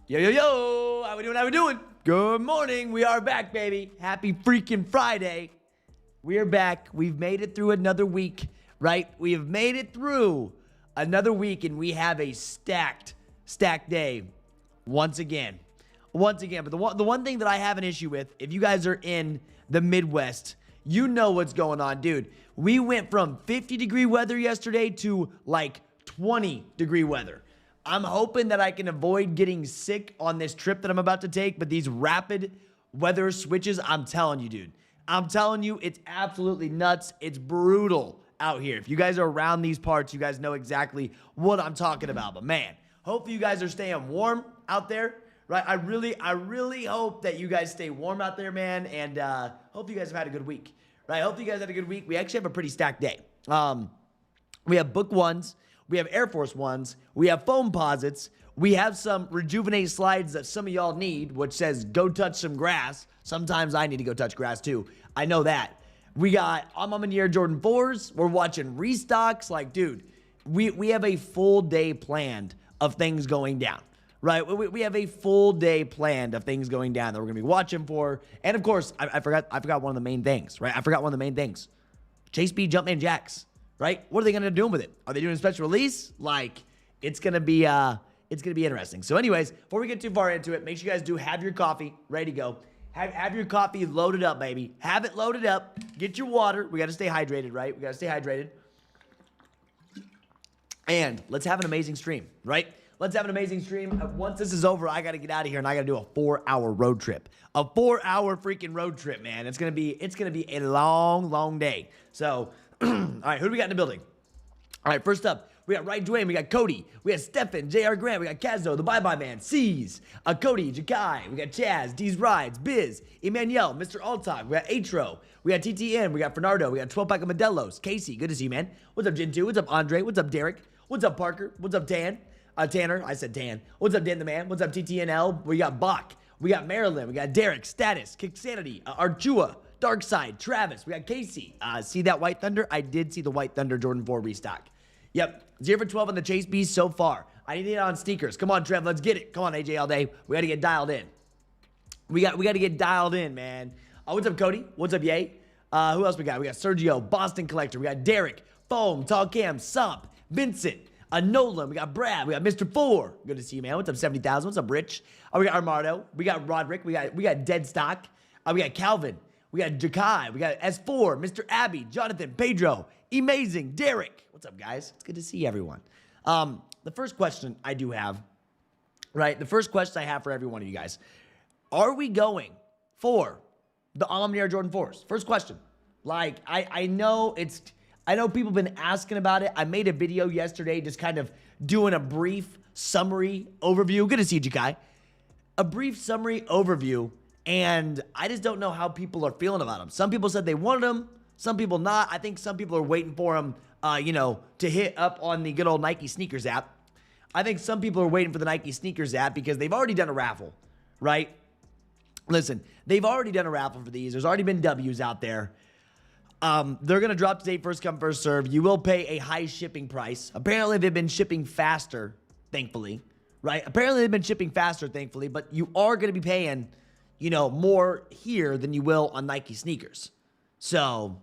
Yo, yo, yo, how we doing, how we doing? Good morning, we are back, baby. Happy freaking Friday. We are back, we've made it through another week, right? We have made it through another week, and we have a stacked day once again. But the one thing that I have an issue with, if you guys are in the Midwest, you know what's going on, dude. We went from 50-degree weather yesterday to like 20-degree weather. I'm hoping that I can avoid getting sick on this trip that I'm about to take, but these rapid weather switches, I'm telling you, dude. I'm telling you, it's absolutely nuts. It's brutal out here. If you guys are around these parts, you guys know exactly what I'm talking about. But man, hopefully you guys are staying warm out there, right? I really hope that you guys stay warm out there, man, and hope you guys have had a good week, right? Hope you guys had a good week. We actually have a pretty stacked day. We have book ones. We have Air Force Ones, we have foam posits, we have some rejuvenate slides that some of y'all need, which says go touch some grass. Sometimes I need to go touch grass too. I know that. We got AMM Jordan 4s. We're watching Restocks. Like, dude, we have a full day planned of things going down, right? We have a full day planned of things going down that we're going to be watching for. And of course, I forgot one of the main things, right? I forgot one of the main things. Chase B Jumpman Jacks. Right? What are they going to do with it? Are they doing a special release? Like, it's going to be interesting. So anyways, before we get too far into it, make sure you guys do have your coffee ready to go. Have your coffee loaded up, baby. Have it loaded up. Get your water. We got to stay hydrated, right? We got to stay hydrated. And let's have an amazing stream, right? Let's have an amazing stream. Once this is over, I got to get out of here and I got to do a 4-hour road trip. A 4-hour freaking road trip, man. It's going to be a long day. So, all right, who do we got in the building? All right, first up, we got Right Dwayne, we got Cody, we got Stefan, JR Grant, we got Kazdo, the Bye-Bye Man, C's, Cody, Jakai, we got Chaz, D's Rides, Biz, Emmanuel, Mr. Altog, we got Atro, we got TTN, we got Fernando, we got 12-pack of Modelos, Casey, good to see you, man. What's up, Gen2? What's up, Andre? What's up, Derek? What's up, Parker? What's up, Tanner? I said Dan. What's up, Dan the Man? What's up, TTNL? We got Bach, we got Marilyn, we got Derek, Status, Kick Sanity, Archua, Dark Side, Travis, we got Casey. See that White Thunder? I did see the White Thunder Jordan 4 restock. Yep, 0 for 12 on the Chase Beast so far. I need it on sneakers. Come on, Trev, let's get it. Come on, AJ all day. We got to get dialed in. We got to get dialed in, man. What's up, Cody? What's up, Yay? Who else we got? We got Sergio, Boston Collector. We got Derek, Foam, Tall Cam, Sump, Vincent, Nolan. We got Brad. We got Mr. 4. Good to see you, man. What's up, 70,000? What's up, Rich? We got Armando. We got Roderick. We got Dead Stock. We got Calvin. We got Jakai, we got S4, Mr. Abby, Jonathan, Pedro, Amazing, Derek. What's up, guys? It's good to see everyone. The first question I do have, right? The first question I have for every one of you guys. Are we going for the AMM Jordan 4s? First question. Like, I know people have been asking about it. I made a video yesterday just kind of doing a brief summary overview. Good to see you, Jakai. A brief summary overview. And I just don't know how people are feeling about them. Some people said they wanted them. Some people not. I think some people are waiting for them, to hit up on the good old Nike sneakers app. I think some people are waiting for the Nike sneakers app because they've already done a raffle, right? Listen, they've already done a raffle for these. There's already been W's out there. They're going to drop today, first come, first serve. You will pay a high shipping price. Apparently, they've been shipping faster, thankfully, right? Apparently, they've been shipping faster, thankfully, but you are going to be paying more here than you will on Nike sneakers. So,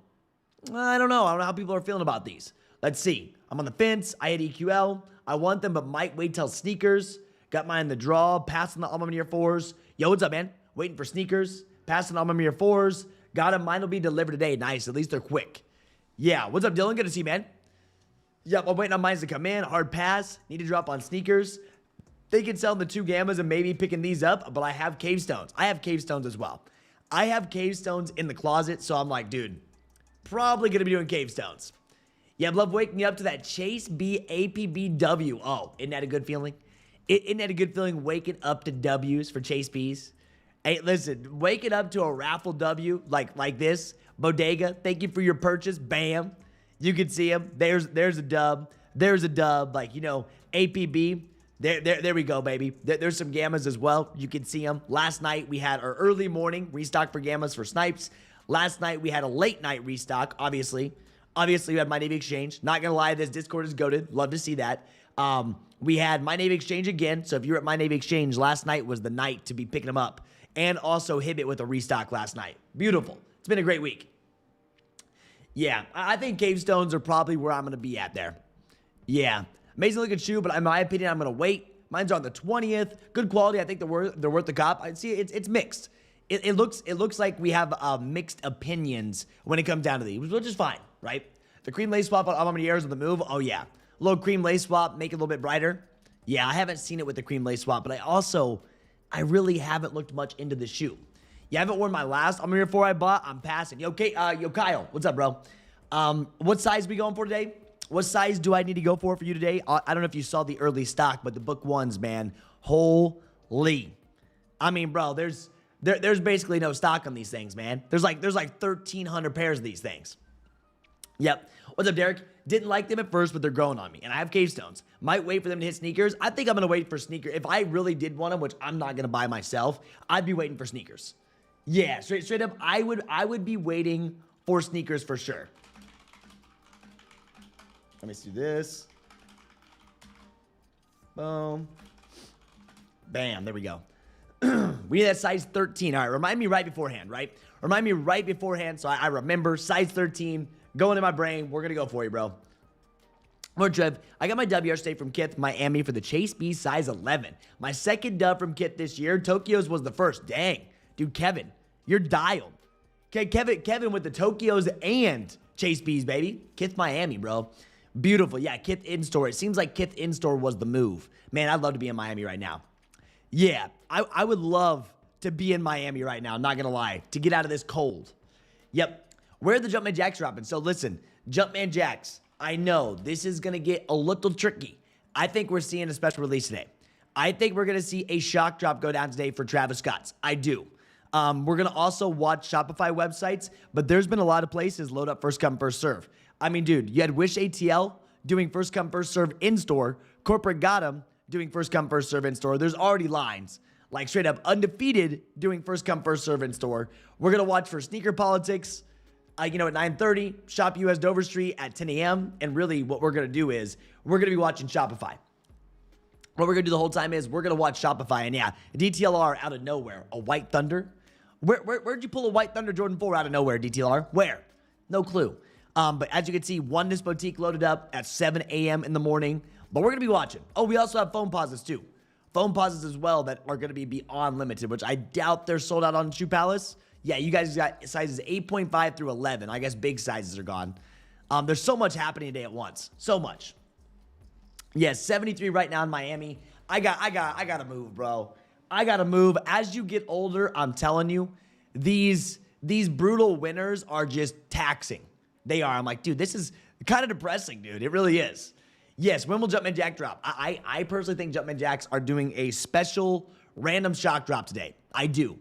I don't know. I don't know how people are feeling about these. Let's see. I'm on the fence. I had EQL. I want them, but might wait till sneakers. Got mine in the draw. Passing the AMM 4s. Yo, what's up, man? Waiting for sneakers. Passing the AMM 4s. Got them. Mine will be delivered today. Nice. At least they're quick. Yeah. What's up, Dylan? Good to see you, man. Yep. I'm waiting on mine to come in. Hard pass. Need to drop on sneakers. They can sell the 2 Gammas and maybe picking these up, but I have cave stones. I have cave stones as well. I have cave stones in the closet, so I'm like, dude, probably going to be doing cave stones. Yeah, I love waking up to that Chase B APBW. Oh, isn't that a good feeling? Isn't that a good feeling waking up to W's for Chase B's? Hey, listen, waking up to a raffle W like this, Bodega, thank you for your purchase, bam. You can see him. There's a dub. There's a dub, like, you know, APB. There we go, baby. There's some gammas as well. You can see them. Last night, we had our early morning restock for gammas for snipes. Last night, we had a late night restock, obviously. Obviously, we had My Navy Exchange. Not going to lie, this Discord is goated. Love to see that. We had My Navy Exchange again. So if you were at My Navy Exchange, last night was the night to be picking them up. And also Hibbit with a restock last night. Beautiful. It's been a great week. Yeah, I think cave stones are probably where I'm going to be at there. Yeah. Amazing looking shoe, but in my opinion, I'm going to wait. Mine's on the 20th. Good quality. I think they're worth the cop. I see it's mixed. It looks like we have mixed opinions when it comes down to these, which is fine, right? The cream lace swap on Amamaniers on the move. Oh, yeah. Little cream lace swap, make it a little bit brighter. Yeah, I haven't seen it with the cream lace swap, but I really haven't looked much into the shoe. You haven't worn my last Amamanier 4 I bought. I'm passing. Yo, Kyle. What's up, bro? What size we going for today? What size do I need to go for you today? I don't know if you saw the early stock, but the book ones, man, holy. I mean, bro, there's basically no stock on these things, man. There's like 1,300 pairs of these things. Yep. What's up, Derek? Didn't like them at first, but they're growing on me. And I have cave stones. Might wait for them to hit sneakers. I think I'm going to wait for sneakers. If I really did want them, which I'm not going to buy myself, I'd be waiting for sneakers. Yeah, straight up, I would be waiting for sneakers for sure. Let me see this. Boom. Bam, there we go. We need that size 13. All right, remind me right beforehand, right? Remind me right beforehand so I remember. Size 13, going in my brain. We're going to go for you, bro. More Trev, I got my W yesterday from Kckd, Miami for the Chase B size 11. My second dub from Kckd this year. Tokyo's was the first. Dang. Dude, Kevin, you're dialed. Okay, Kevin with the Tokyos and Chase B's, baby. Kckd, Miami, bro. Beautiful. Yeah, Kckd in-store. It seems like Kckd in-store was the move. Man, I'd love to be in Miami right now. Yeah, I would love to be in Miami right now, not going to lie, to get out of this cold. Yep. Where are the Jumpman Jacks dropping? So listen, Jumpman Jacks, I know this is going to get a little tricky. I think we're seeing a special release today. I think we're going to see a shock drop go down today for Travis Scott's. I do. We're going to also watch Shopify websites, but there's been a lot of places load up first come, first serve. I mean, dude, you had Wish ATL doing first come, first serve in-store. Corporate got them doing first come, first serve in-store. There's already lines. Like straight up Undefeated doing first come, first serve in-store. We're going to watch for Sneaker Politics, at 9:30. Shop US Dover Street at 10 a.m. And really what we're going to do is we're going to be watching Shopify. What we're going to do the whole time is we're going to watch Shopify. And yeah, DTLR out of nowhere. A White Thunder. Where'd you pull a White Thunder Jordan 4 out of nowhere, DTLR? Where? No clue. But as you can see, Oneness Boutique loaded up at 7 a.m. in the morning. But we're going to be watching. Oh, we also have foam pauses too. Foam pauses as well that are going to be beyond limited, which I doubt they're sold out on Shoe Palace. Yeah, you guys got sizes 8.5 through 11. I guess big sizes are gone. There's so much happening today at once. So much. Yeah, 73 right now in Miami. I got to move, bro. I got to move. As you get older, I'm telling you, these brutal winters are just taxing. They are. I'm like, dude, this is kind of depressing, dude. It really is. Yes, when will Jumpman Jack drop? I personally think Jumpman Jacks are doing a special random shock drop today. I do.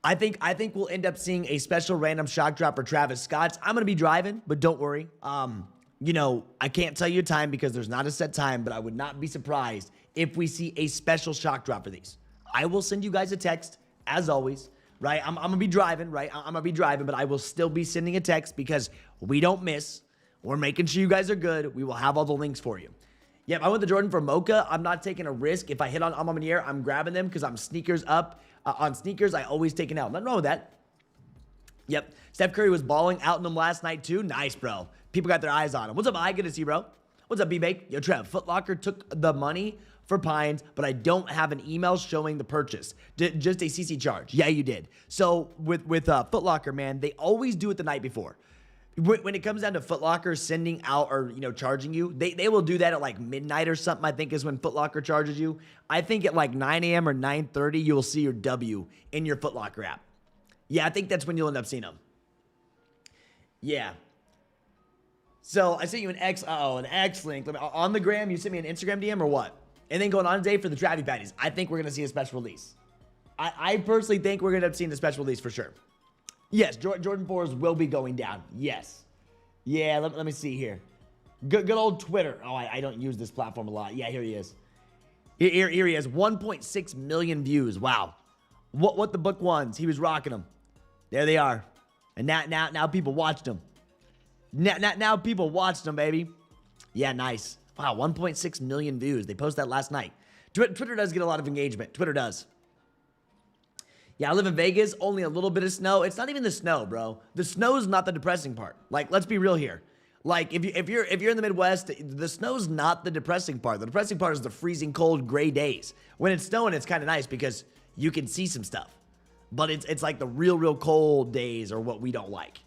I think we'll end up seeing a special random shock drop for Travis Scott's. I'm going to be driving, but don't worry. I can't tell you a time because there's not a set time, but I would not be surprised if we see a special shock drop for these. I will send you guys a text, as always, right? I'm going to be driving, right? I'm going to be driving, but I will still be sending a text because we don't miss. We're making sure you guys are good. We will have all the links for you. Yep, I went the Jordan for Mocha. I'm not taking a risk. If I hit on Amamanier, I'm grabbing them because I'm sneakers up. On sneakers, I always take an L. Nothing wrong with that. Yep, Steph Curry was balling out in them last night too. Nice, bro. People got their eyes on him. What's up, I? Good to see you, bro. What's up, B-Bake? Yo, Trev, Foot Locker took the money for Pines, but I don't have an email showing the purchase. Just a CC charge. Yeah, you did. So with Foot Locker, man, they always do it the night before. When it comes down to Foot Locker sending out or, charging you, they will do that at like midnight or something, I think is when Foot Locker charges you. I think at like 9 a.m. or 9:30, you'll see your W in your Foot Locker app. Yeah, I think that's when you'll end up seeing them. Yeah. So I sent you an X link. On the gram, you sent me an Instagram DM or what? And then going on today for the Travi Patties. I think we're going to see a special release. I personally think we're going to end up seeing a special release for sure. Yes, Jordan 4s will be going down. Yes. Yeah, let me see here. Good old Twitter. Oh, I don't use this platform a lot. Yeah, here he is. Here he is. 1.6 million views. Wow. What the book ones? He was rocking them. There they are. And now people watched them. Now people watched them, baby. Yeah, nice. Wow, 1.6 million views. They posted that last night. Twitter does get a lot of engagement. Twitter does. Yeah, I live in Vegas. Only a little bit of snow. It's not even the snow, bro. The snow's not the depressing part. Like, let's be real here. Like, if you're in the Midwest, the snow's not the depressing part. The depressing part is the freezing cold gray days. When it's snowing, it's kind of nice because you can see some stuff. But it's like the real cold days are what we don't like.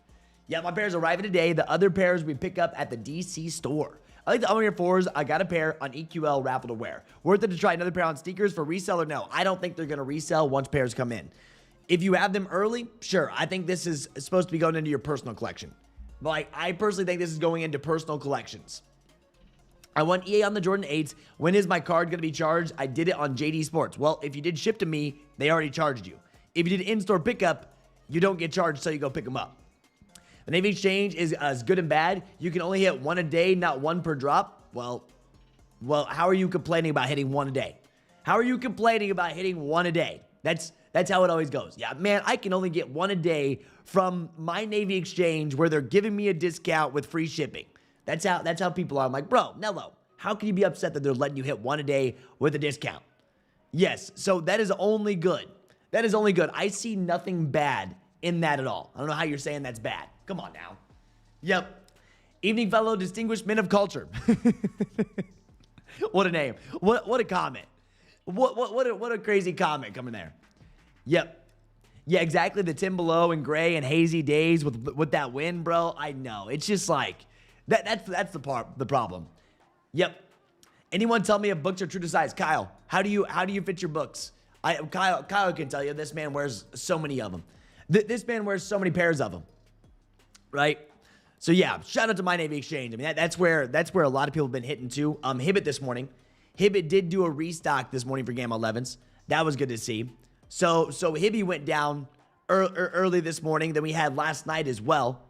Yeah, my pairs arriving today. The other pairs we pick up at the DC store. I like the Unlimited 4s. I got a pair on EQL Raffle to wear. Worth it to try another pair on sneakers for resell or no? I don't think they're going to resell once pairs come in. If you have them early, sure. I think this is supposed to be going into your personal collection. Like, I personally think this is going into personal collections. I want EA on the Jordan 8s. When is my card going to be charged? I did it on JD Sports. Well, if you did ship to me, they already charged you. If you did in-store pickup, you don't get charged until you go pick them up. The Navy Exchange is good and bad. You can only hit one a day, not one per drop. Well, how are you complaining about hitting one a day? How are you complaining about hitting one a day? That's how it always goes. Yeah, man, I can only get one a day from my Navy Exchange where they're giving me a discount with free shipping. That's how people are. I'm like, bro, Nello, how can you be upset that they're letting you hit one a day with a discount? Yes, so that is only good. That is only good. I see nothing bad in that at all. I don't know how you're saying that's bad. Come on now. Yep. Evening, fellow distinguished men of culture. What a name. What a comment. What a crazy comment coming there. Yep. Yeah, exactly. The 10 below and gray and hazy days with that wind, bro. I know. It's just like that's the problem. Yep. Anyone tell me if books are true to size? Kyle, how do you fit your books? Kyle can tell you. This man wears so many of them. This man wears so many pairs of them. Right? So yeah, shout out to my Navy Exchange. I mean, that's where a lot of people have been hitting too. Hibbit this morning. Hibbit did do a restock this morning for Gamma 11s. That was good to see. So Hibby went down early this morning. Then we had last night as well.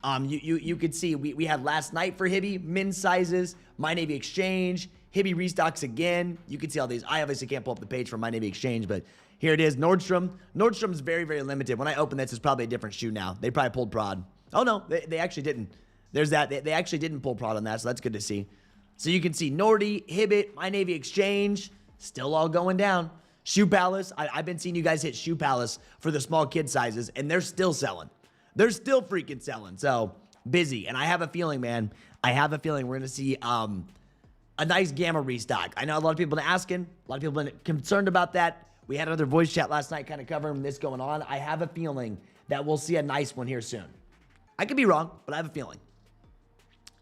You could see we had last night for Hibby, men's sizes, My Navy Exchange, Hibby restocks again. You can see all these. I obviously can't pull up the page for My Navy Exchange, but here it is. Nordstrom. Nordstrom's very, very limited. When I open this, it's probably a different shoe now. They probably pulled prod. Oh, no, they actually didn't. There's that. They actually didn't pull prod on that, so that's good to see. So you can see Nordy, Hibbit, My Navy Exchange, still all going down. Shoe Palace. I've been seeing you guys hit Shoe Palace for the small kid sizes, and they're still selling. They're still freaking selling. So busy. And I have a feeling, man. I have a feeling we're going to see a nice Gamma restock. I know a lot of people have been asking. A lot of people have been concerned about that. We had another voice chat last night kind of covering this going on. I have a feeling that we'll see a nice one here soon. I could be wrong, but I have a feeling.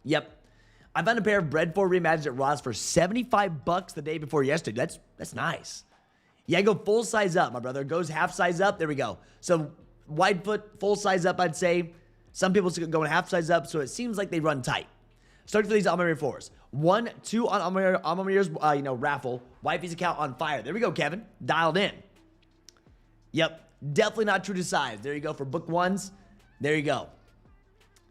Yep. I found a pair of Bread 4 reimagined at Ross for $75 the day before yesterday. That's nice. Yeah, go full size up, my brother. Goes half size up. There we go. So wide foot, full size up, I'd say. Some people going half size up, so it seems like they run tight. Starting for these Alma 4s. 1, 2 on Alma Mirror's, raffle. Wifey's account on fire. There we go, Kevin. Dialed in. Yep. Definitely not true to size. There you go for book ones. There you go.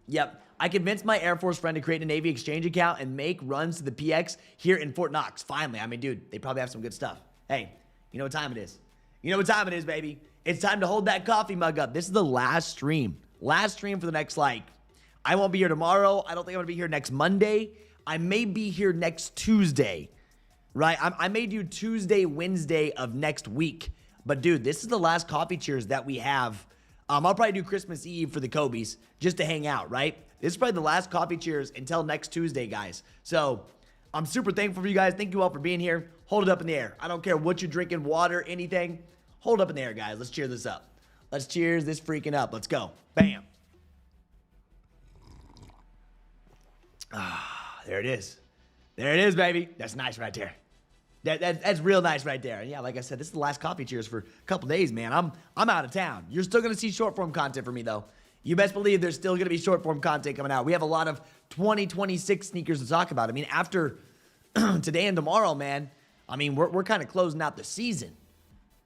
Yep. I convinced my Air Force friend to create a Navy Exchange account and make runs to the PX here in Fort Knox. Finally. I mean, dude, they probably have some good stuff. Hey, you know what time it is. You know what time it is, baby. It's time to hold that coffee mug up. This is the last stream. Last stream for the next, I won't be here tomorrow. I don't think I'm going to be here next Monday. I may be here next Tuesday, right? I may do Tuesday, Wednesday of next week. But, dude, this is the last coffee cheers that we have. I'll probably do Christmas Eve for the Kobe's just to hang out, right? This is probably the last coffee cheers until next Tuesday, guys. So, I'm super thankful for you guys. Thank you all for being here. Hold it up in the air. I don't care what you're drinking, water, anything. Hold it up in the air, guys. Let's cheer this up. Let's cheers this freaking up. Let's go. Bam. Ah, there it is. There it is, baby. That's nice right there. That's real nice right there. And yeah, like I said, this is the last coffee cheers for a couple days, man. I'm out of town. You're still going to see short form content from me, though. You best believe there's still going to be short form content coming out. We have a lot of 2026 sneakers to talk about. I mean, after today and tomorrow, man, I mean, we're kind of closing out the season,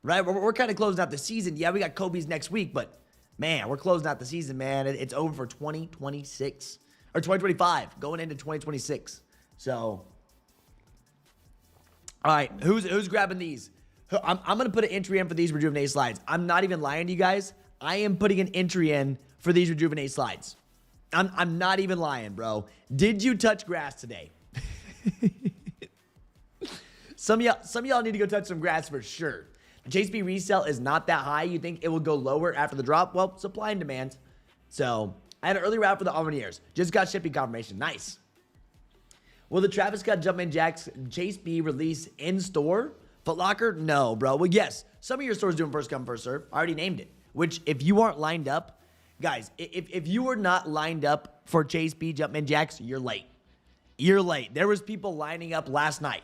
right? We're kind of closing out the season. Yeah, we got Kobe's next week, but man, we're closing out the season, man. It's over for 2026 or 2025, going into 2026. So, all right, who's grabbing these? I'm going to put an entry in for these Rejuvenate slides. I'm not even lying to you guys. I am putting an entry in for these Rejuvenate slides. I'm not even lying, bro. Did you touch grass today? Some of y'all need to go touch some grass for sure. The Chase B resale is not that high. You think it will go lower after the drop? Well, supply and demand. So I had an early route for the Aumaniers. Just got shipping confirmation. Nice. Will the Travis Scott Jumpman Jacks Chase B release in store? Foot Locker? No, bro. Well, yes. Some of your stores doing first come, first serve. I already named it. Which, if you aren't lined up, guys, if you were not lined up for Chase B Jumpman Jacks, you're late. You're late. There was people lining up last night.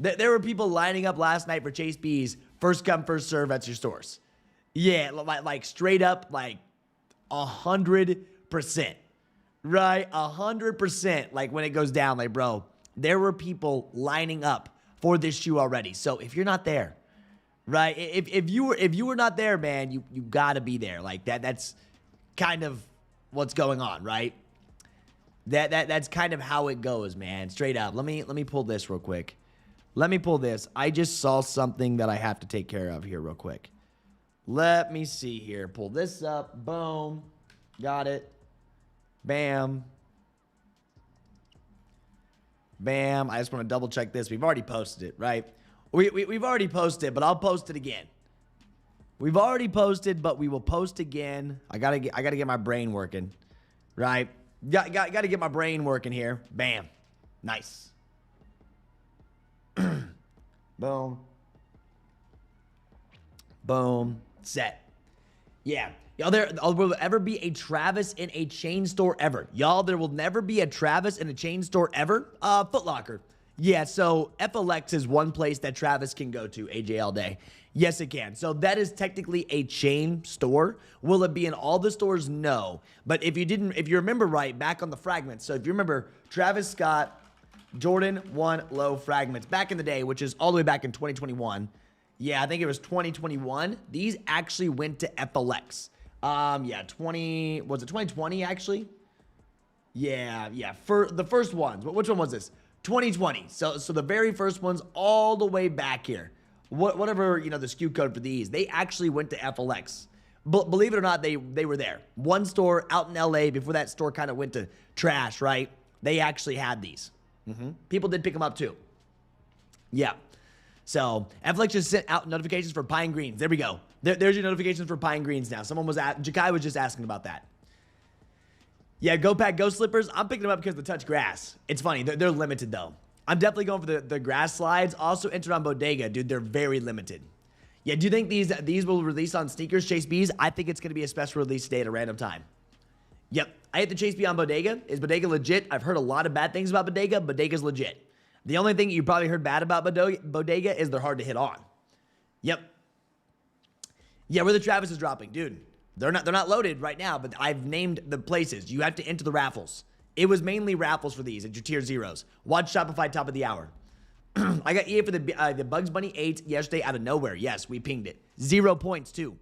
There were people lining up last night for Chase B's first come, first serve at your stores. Yeah, like straight up, like 100%. Right? 100%. Like when it goes down, like, bro, there were people lining up for this shoe already. So if you're not there, right? If you were not there, man, you gotta be there. Like that's kind of what's going on, right? That's kind of how it goes, man. Straight up. Let me pull this real quick. Let me pull this. I just saw something that I have to take care of here real quick. Let me see here. Pull this up. Boom. Got it. Bam. Bam. I just want to double check this. We've already posted it, right? We've already posted, but I'll post it again. We've already posted, but we will post again. I gotta get my brain working, right? Gotta get my brain working here. Bam. Nice. Boom. Boom. Set. Yeah. Y'all, there will ever be a Travis in a chain store ever. Y'all, there will never be a Travis in a chain store ever. Foot Locker. Yeah, so FLX is one place that Travis can go to, AJ all day. Yes, it can. So that is technically a chain store. Will it be in all the stores? No. But if you remember right, back on the fragments. So if you remember, Travis Scott, Jordan 1 low fragments back in the day, which is all the way back in 2021. Yeah, I think it was 2021. These actually went to FLX. Yeah, was it 2020 actually? Yeah, for the first ones. Which one was this? 2020. So the very first ones all the way back here. Whatever, the SKU code for these, they actually went to FLX. Believe it or not, they were there. One store out in LA before that store kind of went to trash, right? They actually had these. People did pick them up too. Yeah. So FLX just sent out notifications for Pine Greens. There we go. There's your notifications for Pine Greens now. Jakai was just asking about that. Yeah, Go Pack Go Slippers. I'm picking them up because of the touch grass. It's funny. They're limited though. I'm definitely going for the grass slides. Also entered on Bodega. Dude, they're very limited. Yeah, do you think these will release on sneakers, Chase B's? I think it's going to be a special release today at a random time. Yep. I hit the Chase B on Bodega. Is Bodega legit? I've heard a lot of bad things about Bodega. Bodega's legit. The only thing you probably heard bad about Bodega is they're hard to hit on. Yep. Yeah, where the Travis is dropping. Dude, they're not loaded right now, but I've named the places. You have to enter the raffles. It was mainly raffles for these at your tier zeros. Watch Shopify top of the hour. I got EA for the Bugs Bunny 8 yesterday out of nowhere. Yes, we pinged it. 0 points too.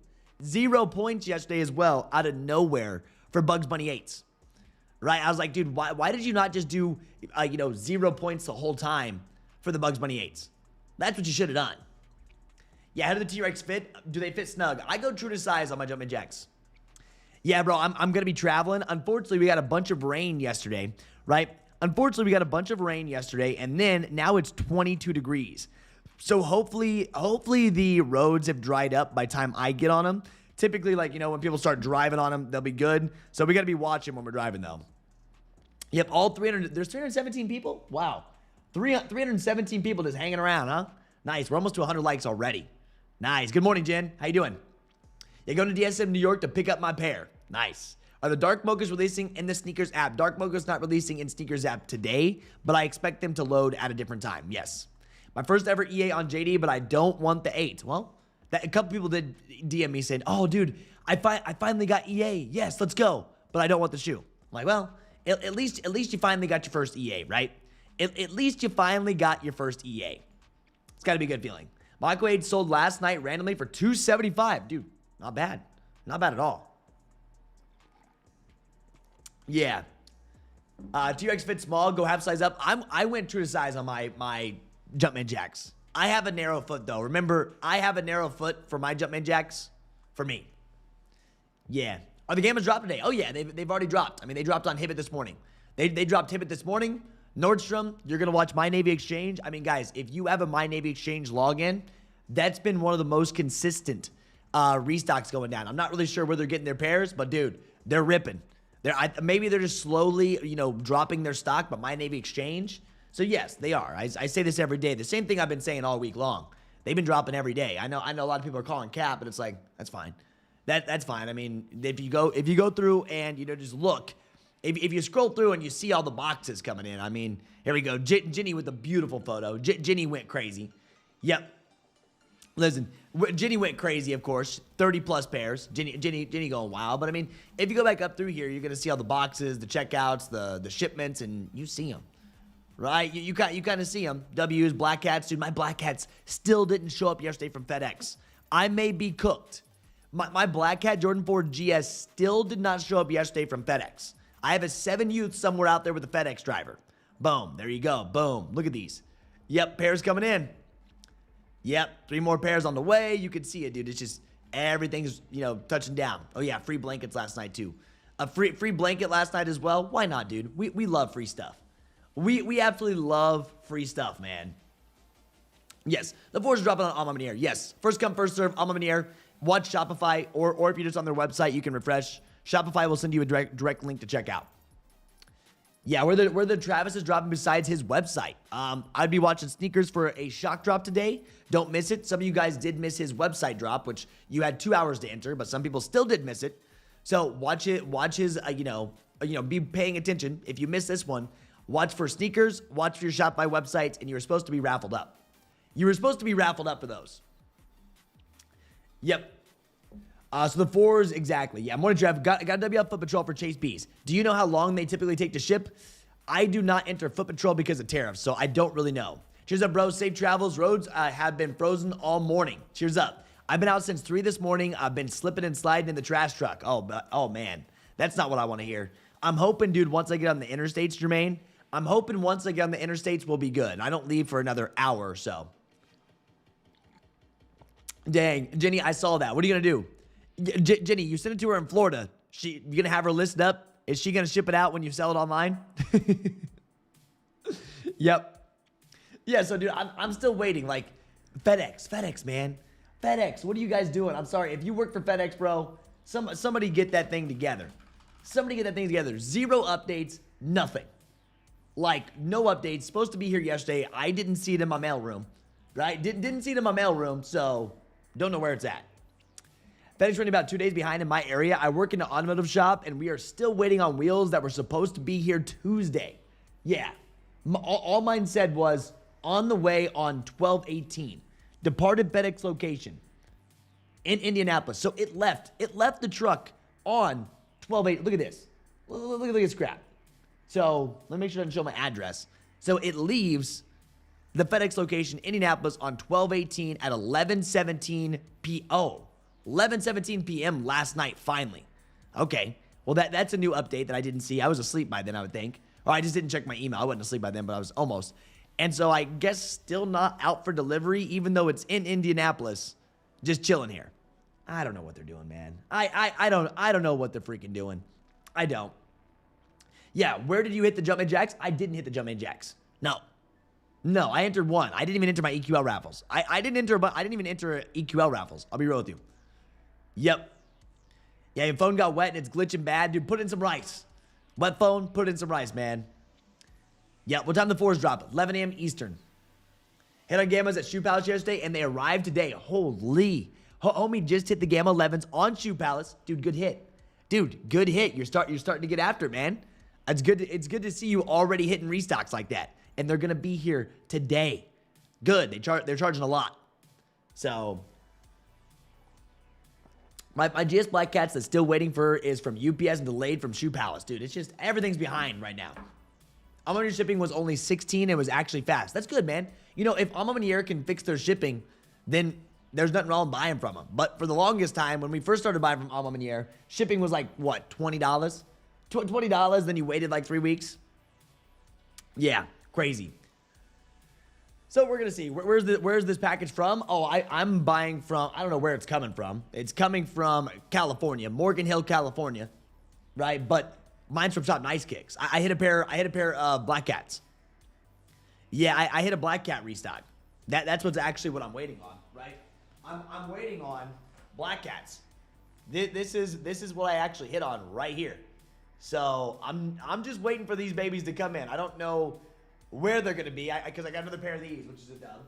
0 points yesterday as well out of nowhere for Bugs Bunny 8s. Right? I was like, dude, why did you not just do 0 points the whole time for the Bugs Bunny 8s? That's what you should have done. Yeah, how do the T-Rex fit? Do they fit snug? I go true to size on my Jumpman Jacks. Yeah, bro, I'm going to be traveling. Unfortunately, we got a bunch of rain yesterday, right? Unfortunately, we got a bunch of rain yesterday, and then now it's 22 degrees. So hopefully the roads have dried up by the time I get on them. Typically, when people start driving on them, they'll be good. So we got to be watching when we're driving, though. Yep, there's 317 people? Wow. 317 people just hanging around, huh? Nice. We're almost to 100 likes already. Nice. Good morning, Jen. How you doing? Yeah, going to DSM New York to pick up my pair. Nice. Are the Dark Mochas releasing in the Sneakers app? Dark Mocha's not releasing in Sneakers app today, but I expect them to load at a different time. Yes. My first ever EA on JD, but I don't want the 8. Well, a couple people did DM me saying, oh, dude, I finally got EA. Yes, let's go. But I don't want the shoe. I'm like, well, at least you finally got your first EA, right? At least you finally got your first EA. It's got to be a good feeling. My Kckd sold last night randomly for $275. Dude, not bad. Not bad at all. Yeah. T-Rex fit small. Go half size up. I went true to size on my Jumpman jacks. I have a narrow foot, though. Remember, I have a narrow foot for my Jumpman jacks. For me. Yeah. Are the Gammas dropped today? Oh, yeah. They've already dropped. I mean, they dropped on Hibbett this morning. They dropped Hibbett this morning. Nordstrom, you're going to watch My Navy Exchange. I mean, guys, if you have a My Navy Exchange login, that's been one of the most consistent restocks going down. I'm not really sure where they're getting their pairs, but, dude, they're ripping. Maybe they're just slowly, dropping their stock, but My Navy Exchange. So, yes, they are. I say this every day. The same thing I've been saying all week long. They've been dropping every day. I know a lot of people are calling cap, but it's like, that's fine. That's fine. I mean, if you go through and, just look, if you scroll through and you see all the boxes coming in, I mean, here we go. Ginny with a beautiful photo. Ginny went crazy. Yep. Listen, Ginny went crazy, of course. 30-plus pairs. Ginny going wild. But, I mean, if you go back up through here, you're going to see all the boxes, the checkouts, the shipments, and you see them. Right? You kind of see them. W's, Black Hats. Dude, my Black Hats still didn't show up yesterday from FedEx. I may be cooked. My Black Hat Jordan 4 GS still did not show up yesterday from FedEx. I have a 7 youth somewhere out there with a FedEx driver. Boom. There you go. Boom. Look at these. Yep, pairs coming in. Yep, 3 more pairs on the way. You can see it, dude. It's just everything's, touching down. Oh, yeah, free blankets last night, too. A free blanket last night as well. Why not, dude? We love free stuff. We absolutely love free stuff, man. Yes, the force is dropping on Alma Manier. Yes, first come, first serve, Alma Manier. Watch Shopify, or if you're just on their website, you can refresh. Shopify will send you a direct link to check out. Yeah, where the Travis is dropping besides his website. I'd be watching sneakers for a shock drop today. Don't miss it. Some of you guys did miss his website drop, which you had 2 hours to enter, but some people still did miss it. So watch it. Watch his, be paying attention. If you miss this one, watch for sneakers, watch for your Shopify websites, and you were supposed to be raffled up. You were supposed to be raffled up for those. Yep. So the 4s, exactly. Yeah, morning draft. Got a WL Foot Patrol for Chase Bees. Do you know how long they typically take to ship? I do not enter Foot Patrol because of tariffs, so I don't really know. Cheers up, bro. Safe travels. Roads have been frozen all morning. Cheers up. I've been out since 3 this morning. I've been slipping and sliding in the trash truck. Oh man. That's not what I want to hear. I'm hoping, dude, once I get on the interstates, Jermaine, I'm hoping once I get on the interstates, we'll be good. I don't leave for another hour or so. Dang, Jenny, I saw that. What are you going to do? Jenny, you sent it to her in Florida. You going to have her listed up? Is she going to ship it out when you sell it online? Yep. Yeah, so, dude, I'm still waiting. Like, FedEx, man. FedEx, what are you guys doing? I'm sorry. If you work for FedEx, bro, somebody get that thing together. Somebody get that thing together. 0 updates, nothing. Like, no updates. Supposed to be here yesterday. I didn't see it in my mailroom. Right? Didn't see it in my mailroom, so don't know where it's at. FedEx running about 2 days behind in my area. I work in an automotive shop, and we are still waiting on wheels that were supposed to be here Tuesday. Yeah. All mine said was on the way on 12/18. Departed FedEx location in Indianapolis. So it left the truck on 12/8. Look at this. Look at this crap. So let me make sure I can show my address. So it leaves the FedEx location, Indianapolis, on 12/18 at 11:17 p.m. 11:17 p.m. last night, finally. Okay. Well, that's a new update that I didn't see. I was asleep by then, I would think. Or I just didn't check my email. I wasn't asleep by then, but I was almost. And so I guess still not out for delivery, even though it's in Indianapolis. Just chilling here. I don't know what they're doing, man. I don't know what they're freaking doing. I don't. Yeah, where did you hit the Jumpman Jacks? I didn't hit the Jumpman Jacks. No, I entered 1. I didn't even enter my EQL raffles. I didn't even enter EQL raffles. I'll be real with you. Yep. Yeah, your phone got wet and it's glitching bad. Dude, put in some rice. Wet phone, put in some rice, man. Yeah, what time the 4s drop? 11 a.m. Eastern. Hit on Gammas at Shoe Palace yesterday, and they arrived today. Holy. Homie just hit the Gamma 11s on Shoe Palace. Dude, good hit. Dude, good hit. You're starting to get after it, man. It's good to see you already hitting restocks like that. And they're going to be here today. Good. They're charging a lot. So, My GS Black Cats that's still waiting for is from UPS and delayed from Shoe Palace. Dude, it's just everything's behind right now. Unlimited shipping was only 16 and was actually fast. That's good, man. You know, if Unlimited can fix their shipping, then there's nothing wrong buying from them. But for the longest time, when we first started buying from Unlimited, shipping was like, what, $20? $20, then you waited like 3 weeks. Yeah, crazy. So we're gonna see where's this package from? Oh, I'm buying from, I don't know where it's coming from. It's coming from California, Morgan Hill, California, right? But mine's from Shop Nice Kicks. I hit a pair of Black Cats. Yeah, I hit a Black Cat restock. That's what's actually what I'm waiting on, right? I'm waiting on Black Cats. This is what I actually hit on right here. So I'm just waiting for these babies to come in. I don't know where they're going to be, because I got another pair of these, which is a dub.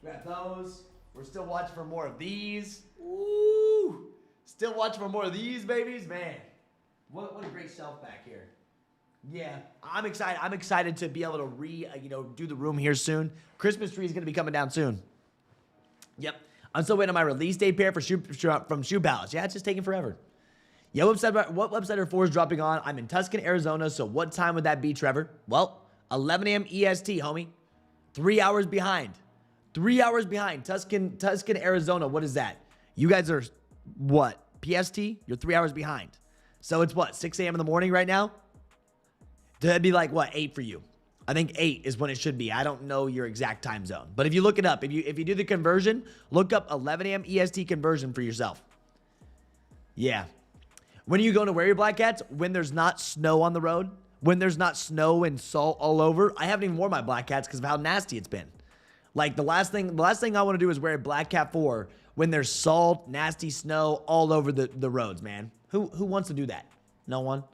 We got those. We're still watching for more of these. Ooh. Still watching for more of these babies. Man, what a great shelf back here. Yeah, I'm excited. I'm excited to be able to do the room here soon. Christmas tree is going to be coming down soon. Yep. I'm still waiting on my release date pair from Shoe Palace. Yeah, it's just taking forever. Yeah, what website are 4s dropping on? I'm in Tucson, Arizona, so what time would that be, Trevor? Well, 11 a.m. EST, homie. 3 hours behind. 3 hours behind. Tucson, Arizona. What is that? You guys are, what? PST? You're 3 hours behind. So it's what? 6 a.m. in the morning right now? That'd be like, what, 8 for you? I think 8 is when it should be. I don't know your exact time zone. But if you look it up, if you do the conversion, look up 11 a.m. EST conversion for yourself. Yeah. When are you going to wear your Black Cats? When there's not snow on the road? When there's not snow and salt all over? I haven't even worn my Black Cats because of how nasty it's been. Like, the last thing I want to do is wear a Black Cat 4 when there's salt, nasty snow all over the roads, man. Who wants to do that? No one?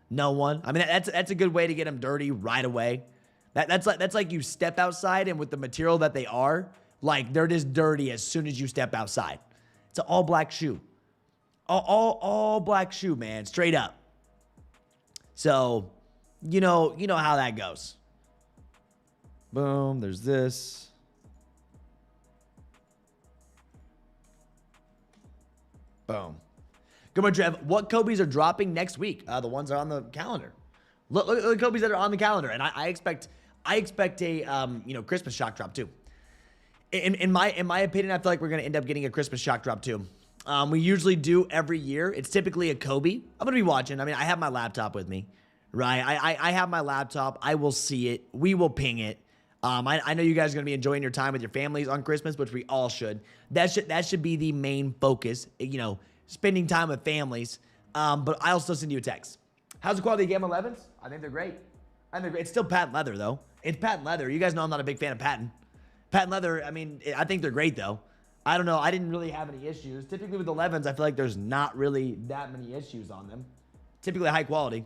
No one? I mean, that's a good way to get them dirty right away. That's like you step outside, and with the material that they are, like, they're just dirty as soon as you step outside. It's an all black shoe. All black shoe, man. Straight up. So, you know how that goes. Boom, there's this. Boom. Good morning, Trev. What Kckds are dropping next week? The ones that are on the calendar. Look at the Kckds that are on the calendar, and I expect a Christmas shock drop too. In my opinion, I feel like we're gonna end up getting a Christmas shock drop too. We usually do every year. It's typically a Kckd. I'm gonna be watching. I mean, I have my laptop with me, right? I have my laptop. I will see it. We will ping it. I know you guys are gonna be enjoying your time with your families on Christmas, which we all should. That should be the main focus. Spending time with families. But I'll still send you a text. How's the quality of Gamma 11s? I think they're great. It's still patent leather, though. It's patent leather. You guys know I'm not a big fan of patent. Patent leather, I mean, I think they're great, though. I don't know. I didn't really have any issues. Typically with 11s, I feel like there's not really that many issues on them. Typically high quality.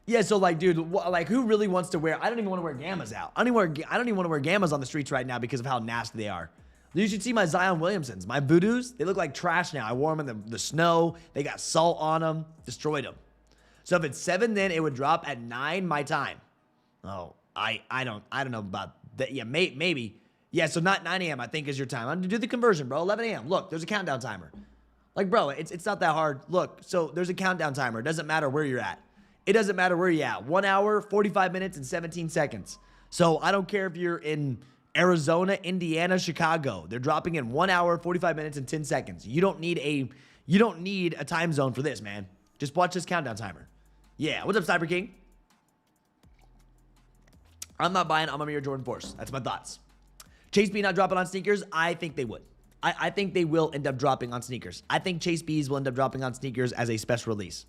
Yeah, so, like, dude, who really wants to wear... I don't even want to wear Gammas out. I don't even want to wear Gammas on the streets right now because of how nasty they are. You should see my Zion Williamsons. My Voodoos, they look like trash now. I wore them in the snow. They got salt on them. Destroyed them. So if it's 7, then it would drop at 9 my time. Oh, I don't know about that. Yeah, maybe. Yeah, so not 9 a.m. I think is your time. I'm going to do the conversion, bro. 11 a.m. Look, there's a countdown timer. Like, bro, it's not that hard. Look, so there's a countdown timer. It doesn't matter where you're at. It doesn't matter where you're at. 1 hour, 45 minutes, and 17 seconds. So I don't care if you're in Arizona, Indiana, Chicago. They're dropping in 1 hour, 45 minutes, and 10 seconds. You don't need a time zone for this, man. Just watch this countdown timer. Yeah, what's up, Cyber King? I'm not buying Amamir Jordan Force. That's my thoughts. Chase B not dropping on sneakers? I think they would. I think they will end up dropping on sneakers. I think Chase B's will end up dropping on sneakers as a special release.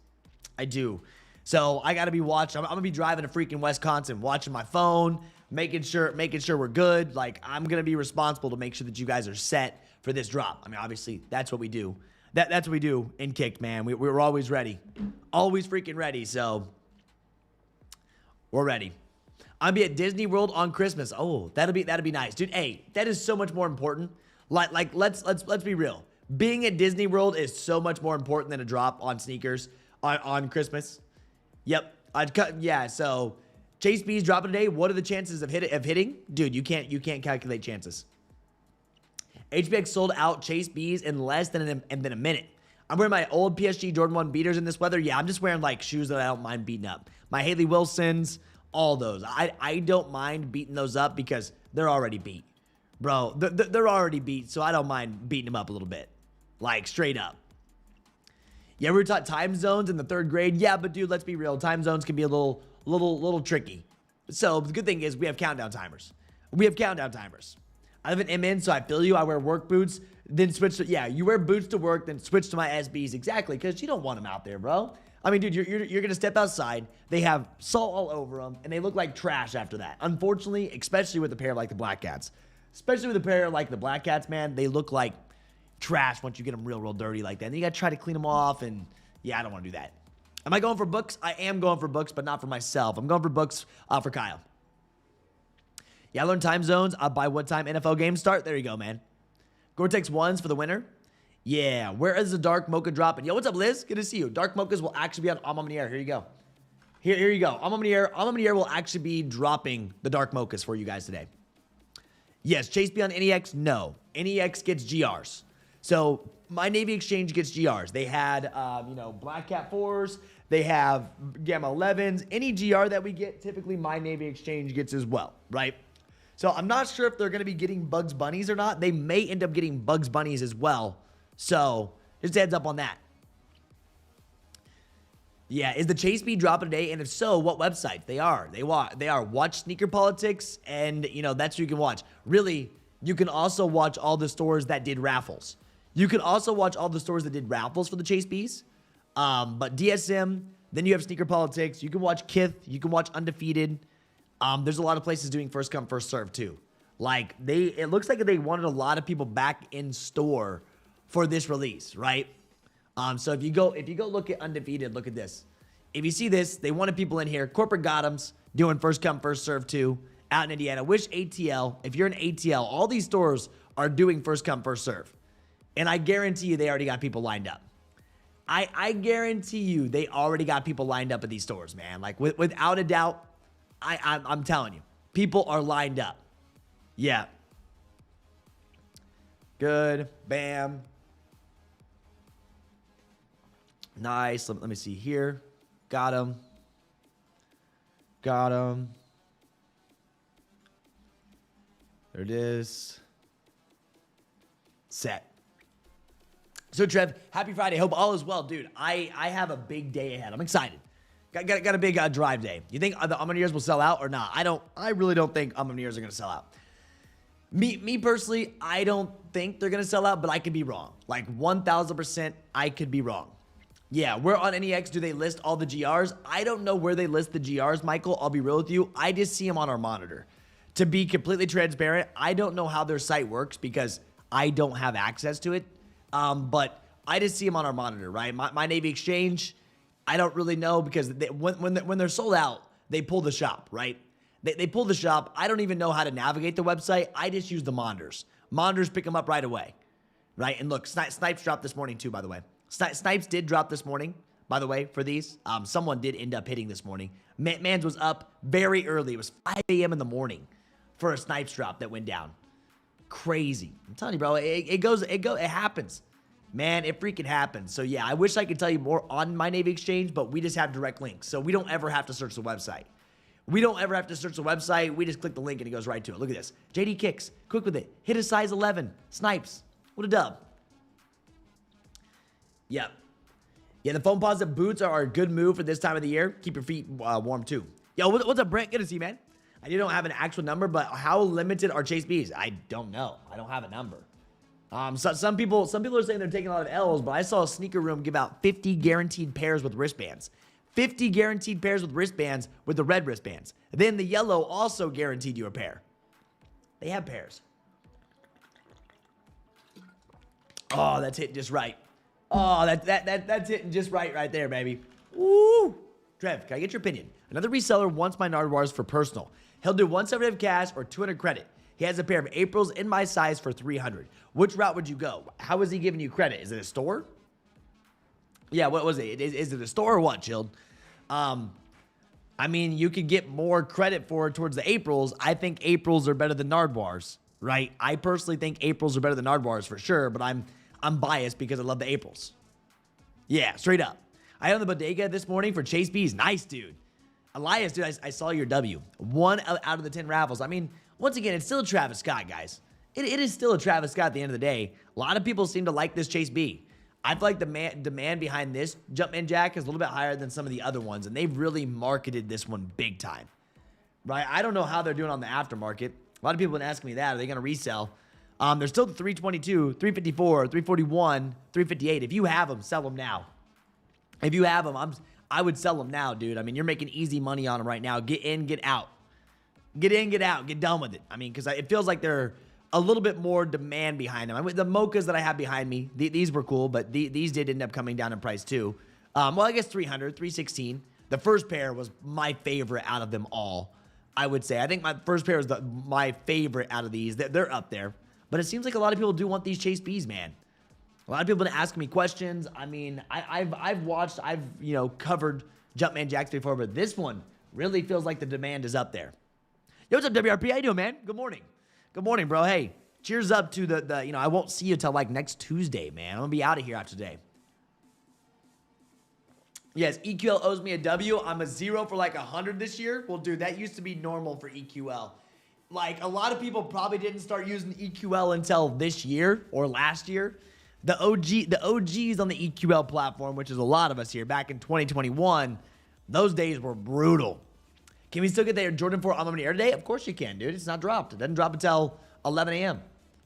I do. So I got to be watching. I'm going to be driving to freaking Wisconsin, watching my phone, making sure we're good. Like, I'm going to be responsible to make sure that you guys are set for this drop. I mean, obviously, that's what we do. That's what we do in Kckd, man. We're always ready. Always freaking ready. So we're ready. I'll be at Disney World on Christmas. Oh, that'll be nice. Dude, hey, that is so much more important. Like let's be real. Being at Disney World is so much more important than a drop on sneakers on Christmas. Yep. Yeah, so Chase B's dropping today. What are the chances of hitting? Dude, you can't calculate chances. HBX sold out Chase B's in less than a minute. I'm wearing my old PSG Jordan 1 beaters in this weather. Yeah, I'm just wearing like shoes that I don't mind beating up. My Haley Wilsons, all those. I don't mind beating those up because they're already beat. Bro, they're already beat, so I don't mind beating them up a little bit. Like, straight up. Yeah, we were taught time zones in the 3rd grade. Yeah, but dude, let's be real. Time zones can be a little tricky. So the good thing is we have countdown timers. We have countdown timers. I live in MN, so I feel you. I wear work boots, then switch to, yeah, you wear boots to work, then switch to my SBs. Exactly, because you don't want them out there, bro. I mean, dude, you're going to step outside. They have salt all over them, and they look like trash after that. Unfortunately, especially with a pair like the Black Cats. Especially with a pair like the Black Cats, man, they look like trash once you get them real dirty like that. And then you got to try to clean them off, and yeah, I don't want to do that. Am I going for books? I am going for books, but not for myself. I'm going for books for Kyle. Yeah, I learned time zones by what time NFL games start. There you go, man. Gore-Tex 1s for the winter. Yeah, where is the Dark Mocha dropping? Yo, what's up, Liz? Good to see you. Dark Mochas will actually be on Omniair. Here you go. Here you go. Omniair will actually be dropping the Dark Mochas for you guys today. Yes, Chase B on NEX? No. NEX gets GRs. So my Navy Exchange gets GRs. They had, Black Cat 4s. They have Gamma 11s. Any GR that we get, typically my Navy Exchange gets as well, right? So I'm not sure if they're going to be getting Bugs Bunnies or not. They may end up getting Bugs Bunnies as well. So just a heads up on that. Yeah, is the Chase B dropping today? And if so, what websites? They are. They are. Watch Sneaker Politics, and, that's what you can watch. Really, you can also watch all the stores that did raffles. You can also watch all the stores that did raffles for the Chase Bs. But DSM, then you have Sneaker Politics. You can watch Kith. You can watch Undefeated. There's a lot of places doing first come, first serve too. Like it looks like they wanted a lot of people back in store for this release, right? So if you go look at Undefeated, look at this. If you see this, they wanted people in here. Corporate Gotham's doing first come, first serve too out in Indiana. Wish ATL, if you're in ATL, all these stores are doing first come, first serve. And I guarantee you they already got people lined up. I guarantee you they already got people lined up at these stores, man. Like without a doubt, I'm telling you, people are lined up. Yeah. Good. Bam. Nice. Let me see here. Got him. Got him. There it is. Set. So, Trev, happy Friday. Hope all is well. Dude, I have a big day ahead. I'm excited. Got a big drive day. You think the Omniers will sell out or not? I really don't think Omniers are going to sell out. Me personally, I don't think they're going to sell out, but I could be wrong. Like 1,000%, I could be wrong. Yeah, where on NEX do they list all the GRs? I don't know where they list the GRs, Michael. I'll be real with you. I just see them on our monitor. To be completely transparent, I don't know how their site works because I don't have access to it. But I just see them on our monitor, right? My Navy Exchange, I don't really know because when they're sold out, they pull the shop, right? They pull the shop. I don't even know how to navigate the website. I just use the monitors. Monitors pick them up right away, right? And look, Snipes dropped this morning too, by the way. Snipes did drop this morning, by the way, for these. Someone did end up hitting this morning. Mans was up very early. It was 5 a.m. in the morning for a Snipes drop that went down. Crazy. I'm telling you, bro, it happens. Man, it freaking happens. So yeah, I wish I could tell you more on my Navy Exchange, but we just have direct links. So we don't ever have to search the website. We just click the link and it goes right to it. Look at this. JD Kicks, quick with it. Hit a size 11. Snipes. What a dub. Yep. Yeah, the foam positive boots are a good move for this time of the year. Keep your feet warm too. Yo, what's up, Brent? Good to see you, man. I don't have an actual number, but how limited are Chase B's? I don't know. I don't have a number. So some people are saying they're taking a lot of L's, but I saw a sneaker room give out 50 guaranteed pairs with wristbands. 50 guaranteed pairs with wristbands with the red wristbands. Then the yellow also guaranteed you a pair. They have pairs. Oh, that's hitting just right. Oh, that's hitting just right there, baby. Woo! Trev, can I get your opinion? Another reseller wants my Nardwars for personal. He'll do 175 cash or 200 credit. He has a pair of Aprils in my size for 300. Which route would you go? How is he giving you credit? Is it a store? Yeah, what was it? Is it a store or what, Chilled? I mean, you could get more credit for it towards the Aprils. I think Aprils are better than Nardwars. right? I personally think Aprils are better than Nardwars for sure, but I'm biased because I love the Aprils. Yeah, straight up. I had on the bodega this morning for Chase B's. Nice, dude. Elias, dude, I saw your W. 1 out of the 10 raffles. I mean, once again, it's still a Travis Scott, guys. It is still a Travis Scott at the end of the day. A lot of people seem to like this Chase B. I feel like the demand behind this Jumpman Jack is a little bit higher than some of the other ones, and they've really marketed this one big time. Right? I don't know how they're doing on the aftermarket. A lot of people have been asking me that. Are they going to resell? There's still the 322, 354, 341, 358. If you have them, sell them now. If you have them, I would sell them now, dude. I mean, you're making easy money on them right now. Get in, get out. Get in, get out. Get done with it. I mean, because it feels like they're a little bit more demand behind them. I mean, the mochas that I have behind me, these were cool, but these did end up coming down in price too. Well, I guess 300, 316. The first pair was my favorite out of them all, I would say. I think my first pair was my favorite out of these. They're up there. But it seems like a lot of people do want these Chase B's, man. A lot of people have been asking me questions. I mean, I've watched, covered Jumpman Jacks before, but this one really feels like the demand is up there. Yo, what's up, WRP? How you doing, man? Good morning. Good morning, bro. Hey, cheers up to the I won't see you till like next Tuesday, man. I'm going to be out of here after today. Yes, EQL owes me a W. I'm a 0 for like 100 this year. Well, dude, that used to be normal for EQL. Like, a lot of people probably didn't start using EQL until this year or last year. The OGs on the EQL platform, which is a lot of us here, back in 2021, those days were brutal. Can we still get the Jordan 4 on the air today? Of course you can, dude. It's not dropped. It doesn't drop until 11 a.m.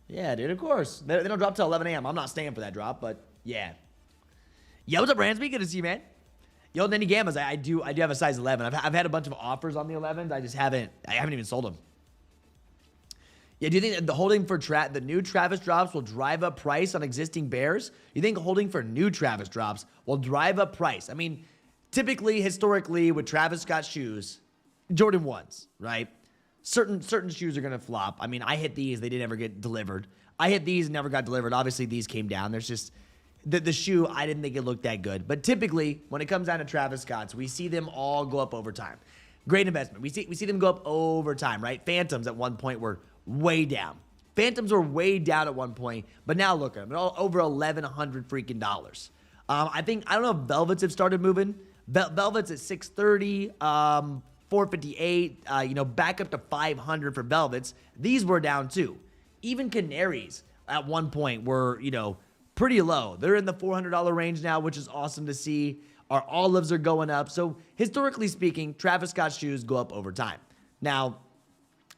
Yeah, dude, of course. They don't drop till 11 a.m. I'm not staying for that drop, but yeah. Yo, what's up, Ransby? Good to see you, man. Yo, Nanny Gammas, I do have a size 11. I've had a bunch of offers on the 11s. I haven't even sold them. Yeah, do you think that the holding for the new Travis drops will drive up price on existing bears? You think holding for new Travis drops will drive up price? I mean, typically, historically, with Travis Scott shoes, Jordan 1s, right? Certain shoes are going to flop. I mean, I hit these. They didn't ever get delivered. I hit these, never got delivered. Obviously, these came down. There's just the shoe, I didn't think it looked that good. But typically, when it comes down to Travis Scott's, we see them all go up over time. Great investment. We see them go up over time, right? Phantoms at one point were way down. Phantoms were way down at one point, but now look at them. They're all over $1,100 freaking dollars. I don't know if Velvets have started moving. Velvets at $630, $458, back up to $500 for Velvets. These were down too. Even Canaries at one point were, pretty low. They're in the $400 range now, which is awesome to see. Our olives are going up. So historically speaking, Travis Scott shoes go up over time. Now,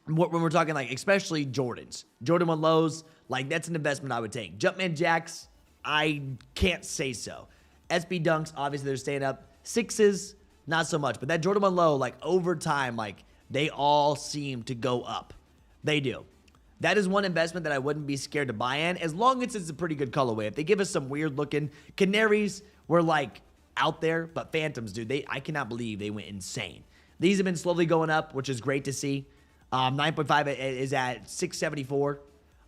when we're talking like especially Jordans, Jordan 1 lows, like that's an investment I would take. Jumpman Jacks, I can't say so. SB Dunks, obviously they're staying up. 6s, not so much. But that Jordan 1 low, like over time, like they all seem to go up. They do. That is one investment that I wouldn't be scared to buy in as long as it's a pretty good colorway. If they give us some weird looking Canaries, we're like out there, but Phantoms, dude, I cannot believe they went insane. These have been slowly going up, which is great to see. 9.5 is at $674.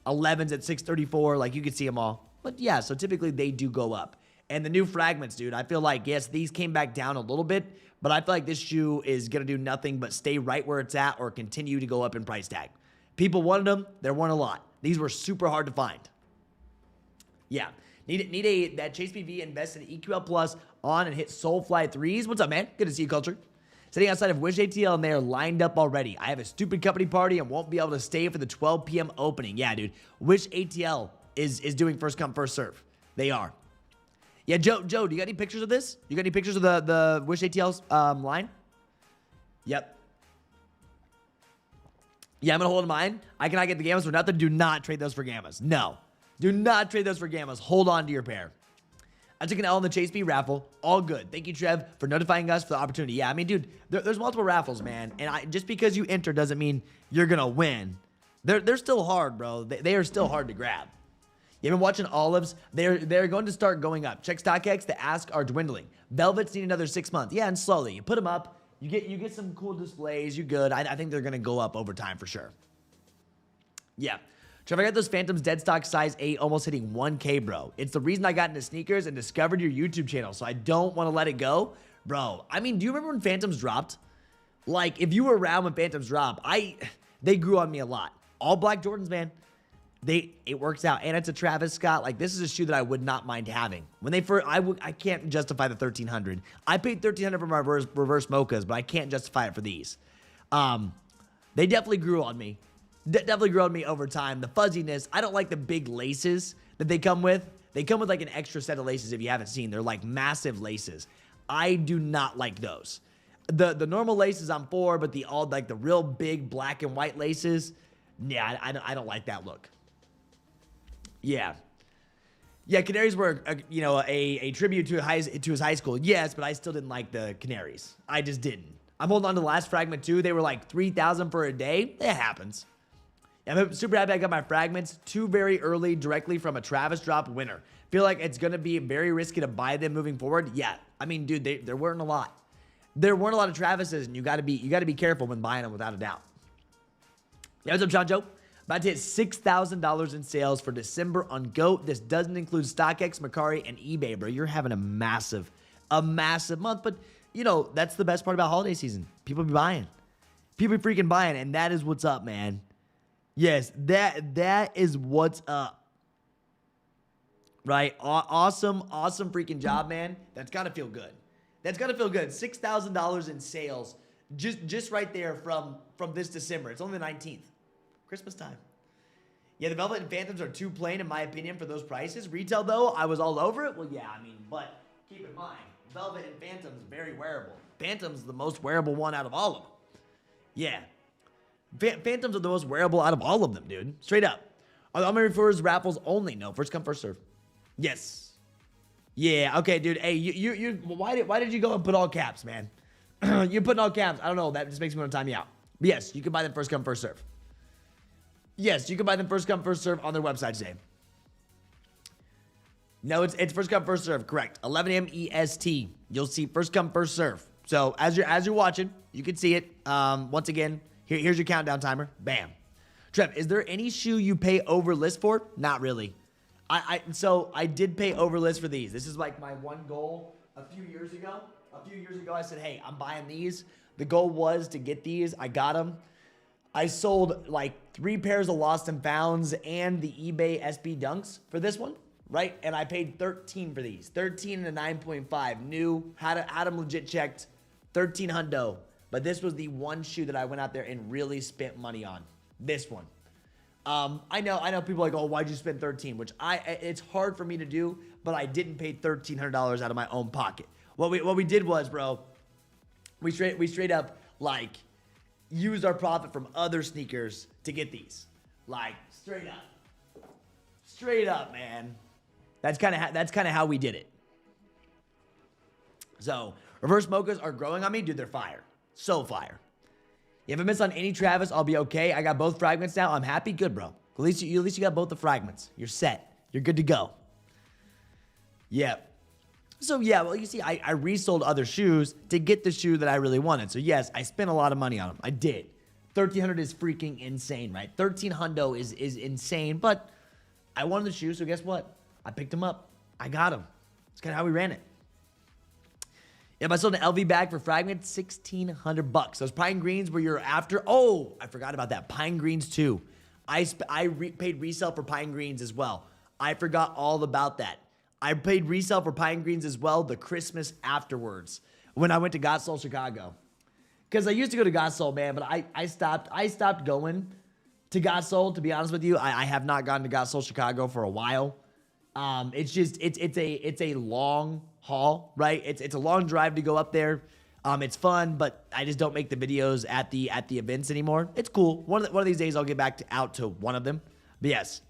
11's at $634. Like, you can see them all. But, yeah, so typically they do go up. And the new fragments, dude, I feel like, yes, these came back down a little bit, but I feel like this shoe is going to do nothing but stay right where it's at or continue to go up in price tag. People wanted them. There weren't a lot. These were super hard to find. Yeah. Need that Chase PV invest in EQL Plus on and hit Soulfly 3s. What's up, man? Good to see you, Culture. Sitting outside of Wish ATL and they are lined up already. I have a stupid company party and won't be able to stay for the 12 p.m. opening. Yeah, dude. Wish ATL is doing first come, first serve. They are. Yeah, Joe, do you got any pictures of this? You got any pictures of the Wish ATL's line? Yep. Yeah, I'm going to hold mine. I cannot get the Gammas for nothing. Do not trade those for Gammas. No. Do not trade those for Gammas. Hold on to your pair. I took an L on the Chase B raffle. All good. Thank you, Trev, for notifying us for the opportunity. Yeah, I mean, dude, there's multiple raffles, man. And just because you enter doesn't mean you're going to win. They're still hard, bro. They are still hard to grab. You've been watching olives. They're going to start going up. Check StockX. The asks are dwindling. Velvets need another 6 months. Yeah, and slowly. You put them up. You get some cool displays. You good. I think they're going to go up over time for sure. Yeah. Trevor, I got those Phantoms dead stock size 8 almost hitting 1K, bro. It's the reason I got into sneakers and discovered your YouTube channel, so I don't want to let it go. Bro, I mean, do you remember when Phantoms dropped? Like, if you were around when Phantoms dropped, they grew on me a lot. all black Jordans, man. It works out, and it's a Travis Scott. Like, this is a shoe that I would not mind having. When they first, I can't justify the $1,300. I paid $1,300 for my reverse mochas, but I can't justify it for these. They definitely grew on me. Definitely grew on me over time. The fuzziness, I don't like the big laces that they come with. They come with like an extra set of laces if you haven't seen. They're like massive laces. I do not like those. The normal laces I'm for, but the real big black and white laces, yeah, I don't like that look. Yeah. Yeah, Canaries were, a tribute to his high school. Yes, but I still didn't like the Canaries. I just didn't. I'm holding on to the last fragment, too. They were like 3,000 for a day. It happens. I'm super happy I got my fragments too very early directly from a Travis drop winner. Feel like it's going to be very risky to buy them moving forward. Yeah. I mean, dude, there weren't a lot. There weren't a lot of Travises, and you got to be careful when buying them without a doubt. Yeah, what's up, John Joe? About to hit $6,000 in sales for December on GOAT. This doesn't include StockX, Mercari, and eBay, bro. You're having a massive month. But, that's the best part about holiday season. People be buying. People be freaking buying, and that is what's up, man. Yes, that is what's up. Right? Awesome freaking job, man. That's got to feel good. That's got to feel good. $6,000 in sales just right there from this December. It's only the 19th. Christmas time. Yeah, the Velvet and Phantoms are too plain, in my opinion, for those prices. Retail, though, I was all over it. Well, yeah, but keep in mind, Velvet and Phantoms, very wearable. Phantom's the most wearable one out of all of them. Yeah. Phantoms are the most wearable out of all of them, dude. Straight up. Are the Omnivores raffles only? No, first come, first serve. Yes. Yeah, okay, dude. Hey, why did you go and put all caps, man? You're putting all caps. I don't know. That just makes me want to time you out. But yes, you can buy them first come, first serve. Yes, you can buy them first come, first serve on their website today. No, it's first come, first serve. Correct. 11 a.m. EST. You'll see first come, first serve. So as you're watching, you can see it. Once again, here's your countdown timer. Bam. Trev, is there any shoe you pay over list for? Not really. So I did pay over list for these. This is like my one goal a few years ago. I said, hey, I'm buying these. The goal was to get these. I got them. I sold like 3 pairs of Lost and Founds and the eBay SB Dunks for this one, right? And I paid 13 for these. 13 and a 9.5. New, had them legit checked. 13 hundo. But this was the one shoe that I went out there and really spent money on. This one. I know people are like, oh, why'd you spend 13? Which it's hard for me to do, but I didn't pay $1,300 out of my own pocket. What we did was, bro, we straight up like used our profit from other sneakers to get these. Like straight up, man. That's kind of how we did it. So reverse mochas are growing on me, dude. They're fire, so fire. If I miss on any Travis, I'll be okay. I got both fragments now. I'm happy. Good, bro. At least you got both the fragments. You're set. You're good to go. Yeah. So, yeah, well, you see, I resold other shoes to get the shoe that I really wanted. So, yes, I spent a lot of money on them. I did. 1,300 is freaking insane, right? 13 hundo is insane, but I wanted the shoe, so guess what? I picked them up. I got them. That's kind of how we ran it. If I sold an LV bag for fragment, $1,600. Those pine greens were you're after. Oh, I forgot about that. Pine greens, too. I paid resale for pine greens as well. I forgot all about that. I paid resale for pine greens as well the Christmas afterwards when I went to Godsall, Chicago. Because I used to go to Godsall, man, but I stopped going to Godsall, to be honest with you. I have not gone to Godsall, Chicago for a while. It's a long haul, right? It's a long drive to go up there. It's fun, but I just don't make the videos at the events anymore. It's cool. One of these days I'll get back out to one of them. But yes.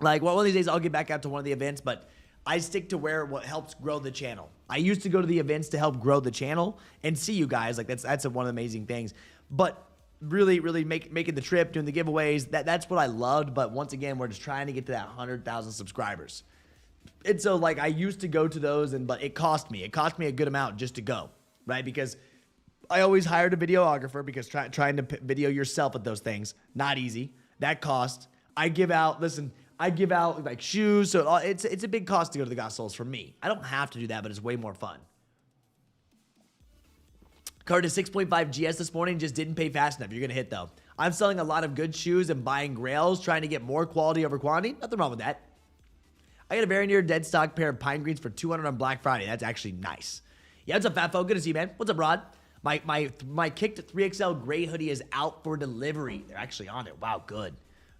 Like, one of these days I'll get back out to one of the events, but I stick to what helps grow the channel. I used to go to the events to help grow the channel and see you guys. Like, that's one of the amazing things. But really making the trip, doing the giveaways, that's what I loved. But once again, we're just trying to get to that 100,000 subscribers. And so, like, I used to go to those, but it cost me. It cost me a good amount just to go, right? Because I always hired a videographer because trying to video yourself at those things, not easy. That cost. I give out like shoes, so it's a big cost to go to the Godstalls for me. I don't have to do that, but it's way more fun. Card to 6.5 GS this morning, just didn't pay fast enough. You're going to hit, though. I'm selling a lot of good shoes and buying Grails, trying to get more quality over quantity. Nothing wrong with that. I got a very near dead stock pair of pine greens for $200 on Black Friday. That's actually nice. Yeah, what's up, Fatfo? Good to see you, man. What's up, Rod? My Kckd 3XL gray hoodie is out for delivery. They're actually on it. Wow, good.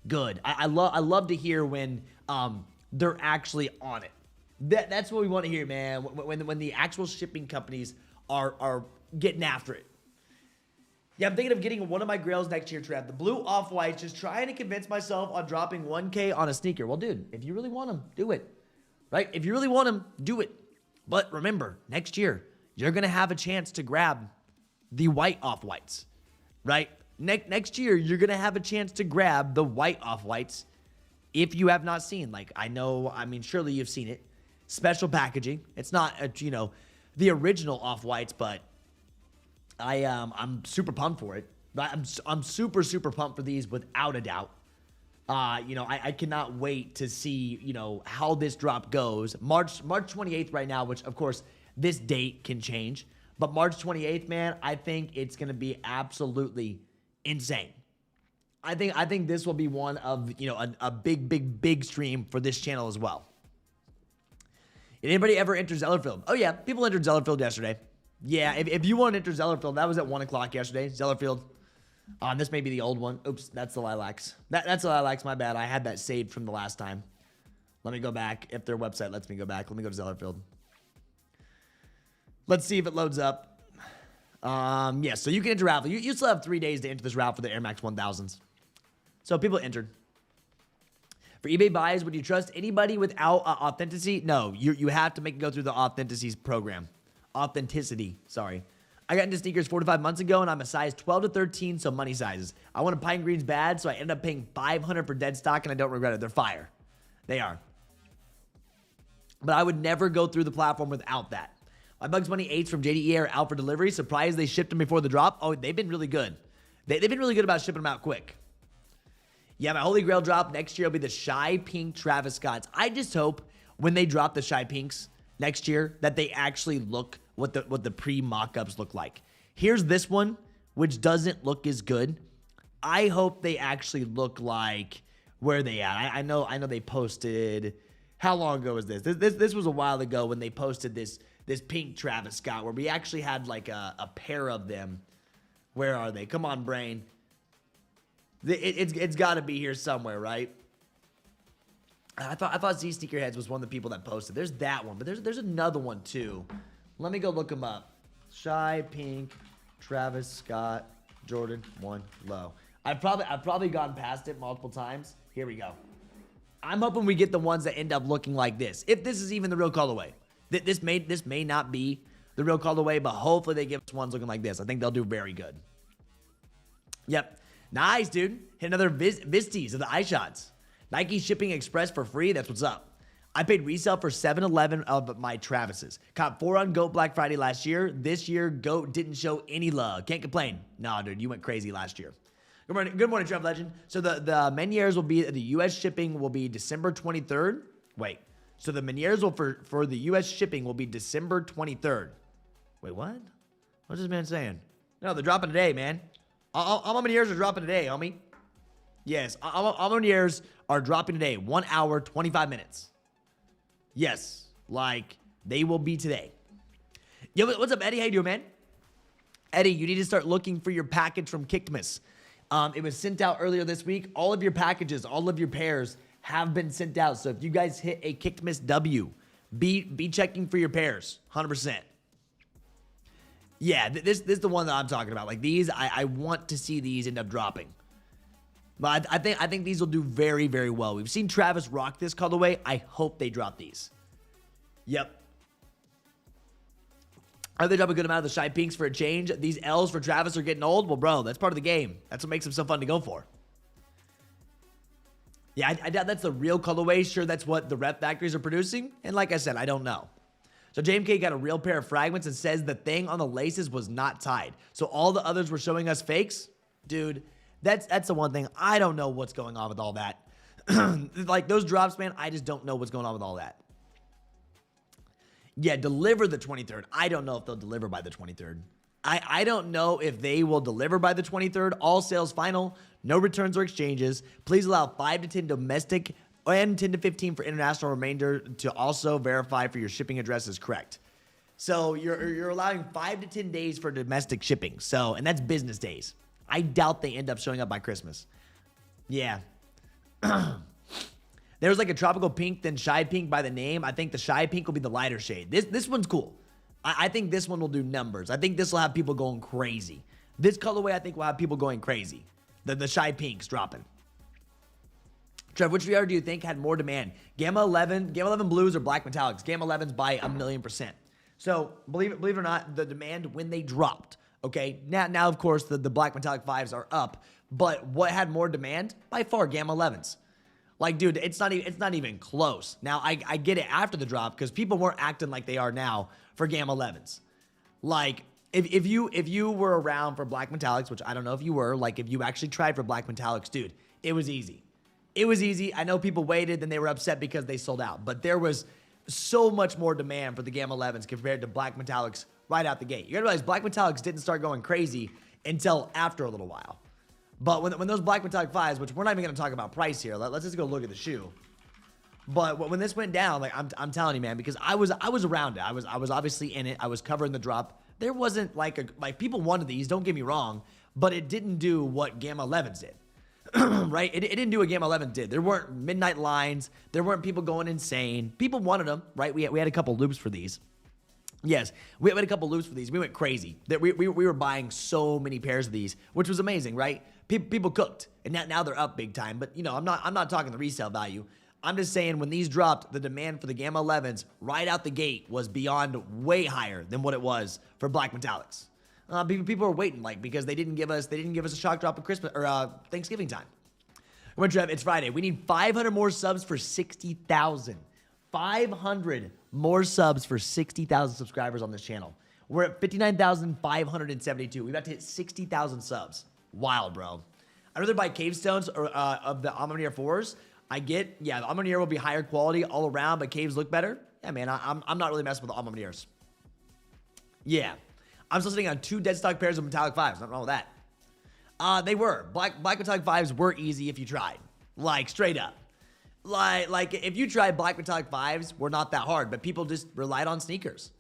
Good. I love to hear when they're actually on it. That's what we want to hear, man. When the actual shipping companies are getting after it. Yeah, I'm thinking of getting one of my Grails next year, Trev. The blue off-white, just trying to convince myself on dropping 1K on a sneaker. Well, dude, if you really want them, do it. Right? If you really want them, do it. But remember, next year, you're going to have a chance to grab the white off-whites. Right? Next year, you're going to have a chance to grab the white off-whites if you have not seen. Like, surely you've seen it. Special packaging. It's not, the original off-whites, but I'm super pumped for it. I'm super pumped for these without a doubt. I cannot wait to see, how this drop goes. March 28th right now, which of course this date can change, but March 28th, man, I think it's going to be absolutely insane. I think this will be one of, a big stream for this channel as well. Did anybody ever enter Zellerfield? Oh yeah, people entered Zellerfield yesterday. Yeah, if you want to enter Zellerfield, that was at 1 o'clock yesterday. Zellerfield. This may be the old one. Oops, that's the Lilacs. That's the Lilacs, my bad. I had that saved from the last time. Let me go back. If their website lets me go back, let me go to Zellerfield. Let's see if it loads up. Yeah, so you can enter Raffle. You still have 3 days to enter this Raffle for the Air Max 1000s. So people entered. For eBay buys, would you trust anybody without authenticity? No, you have to make it go through the authenticity, sorry. I got into sneakers 4 to 5 months ago, and I'm a size 12 to 13, so money sizes. I wanted pine greens bad, so I ended up paying $500 for dead stock, and I don't regret it. They're fire. They are. But I would never go through the platform without that. My Bugs Bunny 8s from JDE are out for delivery. Surprised they shipped them before the drop. Oh, they've been really good. They've been really good about shipping them out quick. Yeah, my Holy Grail drop next year will be the Shy Pink Travis Scotts. I just hope when they drop the Shy Pinks next year that they actually look what the pre-mock-ups look like. Here's this one, which doesn't look as good. I hope they actually look like where they at. I know they posted. How long ago was this? This was a while ago when they posted this pink Travis Scott where we actually had like a pair of them. Where are they? Come on, brain. It's got to be here somewhere, right? I thought Z Sneakerheads was one of the people that posted. There's that one, but there's another one too. Let me go look them up. Shy Pink, Travis Scott, Jordan 1 Low. I've probably gone past it multiple times. Here we go. I'm hoping we get the ones that end up looking like this. If this is even the real colorway, this may not be the real colorway, but hopefully they give us ones looking like this. I think they'll do very good. Yep. Nice, dude. Hit another Visties of the iShots. Nike shipping express for free. That's what's up. I paid resale for 7-11 of my Travises. Caught 4 on GOAT Black Friday last year. This year, GOAT didn't show any love. Can't complain. Nah, dude, you went crazy last year. Good morning, Trev Legend. So the Meniers will be, the U.S. shipping will be December 23rd. Wait. So the Meniers will, for the U.S. shipping will be December 23rd. Wait, what? What's this man saying? No, they're dropping today, man. All my Meniers are dropping today, homie. Yes, all my Meniers are dropping today. 1 hour, 25 minutes. Yes, like they will be today. Yo, what's up, Eddie? How you doing, man? Eddie, you need to start looking for your package from Kckd. It was sent out earlier this week. All of your packages, all of your pairs have been sent out. So if you guys hit a Kckd W, be checking for your pairs, 100%. Yeah, this is the one that I'm talking about. Like these, I want to see these end up dropping. But I think these will do very, very well. We've seen Travis rock this colorway. I hope they drop these. Yep. Are they drop a good amount of the Shy Pinks for a change? These L's for Travis are getting old? Well, bro, that's part of the game. That's what makes them so fun to go for. Yeah, I doubt that's the real colorway. Sure, that's what the rep factories are producing. And like I said, I don't know. So JMK got a real pair of fragments and says the thing on the laces was not tied. So all the others were showing us fakes? Dude, that's the one thing. I don't know what's going on with all that. Like those drops, man, I just don't know what's going on with all that. Yeah, deliver the 23rd. I don't know if they'll deliver by the 23rd. I don't know if they will deliver by the 23rd. All sales final, no returns or exchanges. Please allow 5 to 10 domestic and 10 to 15 for international. Remainder to also verify for your shipping address is correct. So you're allowing 5 to 10 days for domestic shipping. So, and that's business days. I doubt they end up showing up by Christmas. Yeah. There's like a tropical pink, then shy pink by the name. I think the shy pink will be the lighter shade. This one's cool. I think this one will do numbers. I think this will have people going crazy. This colorway, I think, will have people going crazy. The shy pink's dropping. Trev, which VR do you think had more demand? Gamma 11 blues or black metallics? Gamma 11s by 1,000,000%. So believe it or not, the demand when they dropped. Okay, now of course the black metallic 5s are up, but what had more demand? By far, Gamma 11s. Like, dude, it's not even close. Now, I get it after the drop because people weren't acting like they are now for Gamma 11s. Like, if you were around for black metallics, which I don't know if you were, like if you actually tried for black metallics, dude, it was easy. It was easy. I know people waited, then they were upset because they sold out. But there was so much more demand for the Gamma 11s compared to black metallics right out the gate. You gotta realize black metallics didn't start going crazy until after a little while. But when those black metallic 5s, which we're not even going to talk about price here, let's just go look at the shoe. But when this went down, like I'm telling you, man, because I was around it. I was obviously in it. I was covering the drop. There wasn't like people wanted these. Don't get me wrong, but it didn't do what Gamma 11s did, right? It didn't do what Gamma 11 did. There weren't midnight lines. There weren't people going insane. People wanted them, right? We had a couple loops for these. Yes, we had a couple loops for these. We went crazy. We were buying so many pairs of these, which was amazing, right? People cooked, and now they're up big time. But, you know, I'm not talking the resale value. I'm just saying when these dropped, the demand for the Gamma 11s right out the gate was beyond way higher than what it was for black metallics. People are waiting, like, because they didn't give us a shock drop at Christmas or Thanksgiving time. Remember, Trev, it's Friday. We need 500 more subs for 60,000. 500 more subs for 60,000 subscribers on this channel. We're at 59,572. We've got to hit 60,000 subs. Wild, bro. I'd rather buy cave stones or of the Omnier 4s. The Omnier will be higher quality all around, but caves look better. Yeah, man, I'm not really messing with the Omniers. Yeah. I'm still sitting on 2 dead stock pairs of metallic 5s. Nothing wrong with that. They were. Black metallic 5s were easy if you tried. Like, straight up. Like if you tried black metallic 5s, were not that hard, but people just relied on sneakers.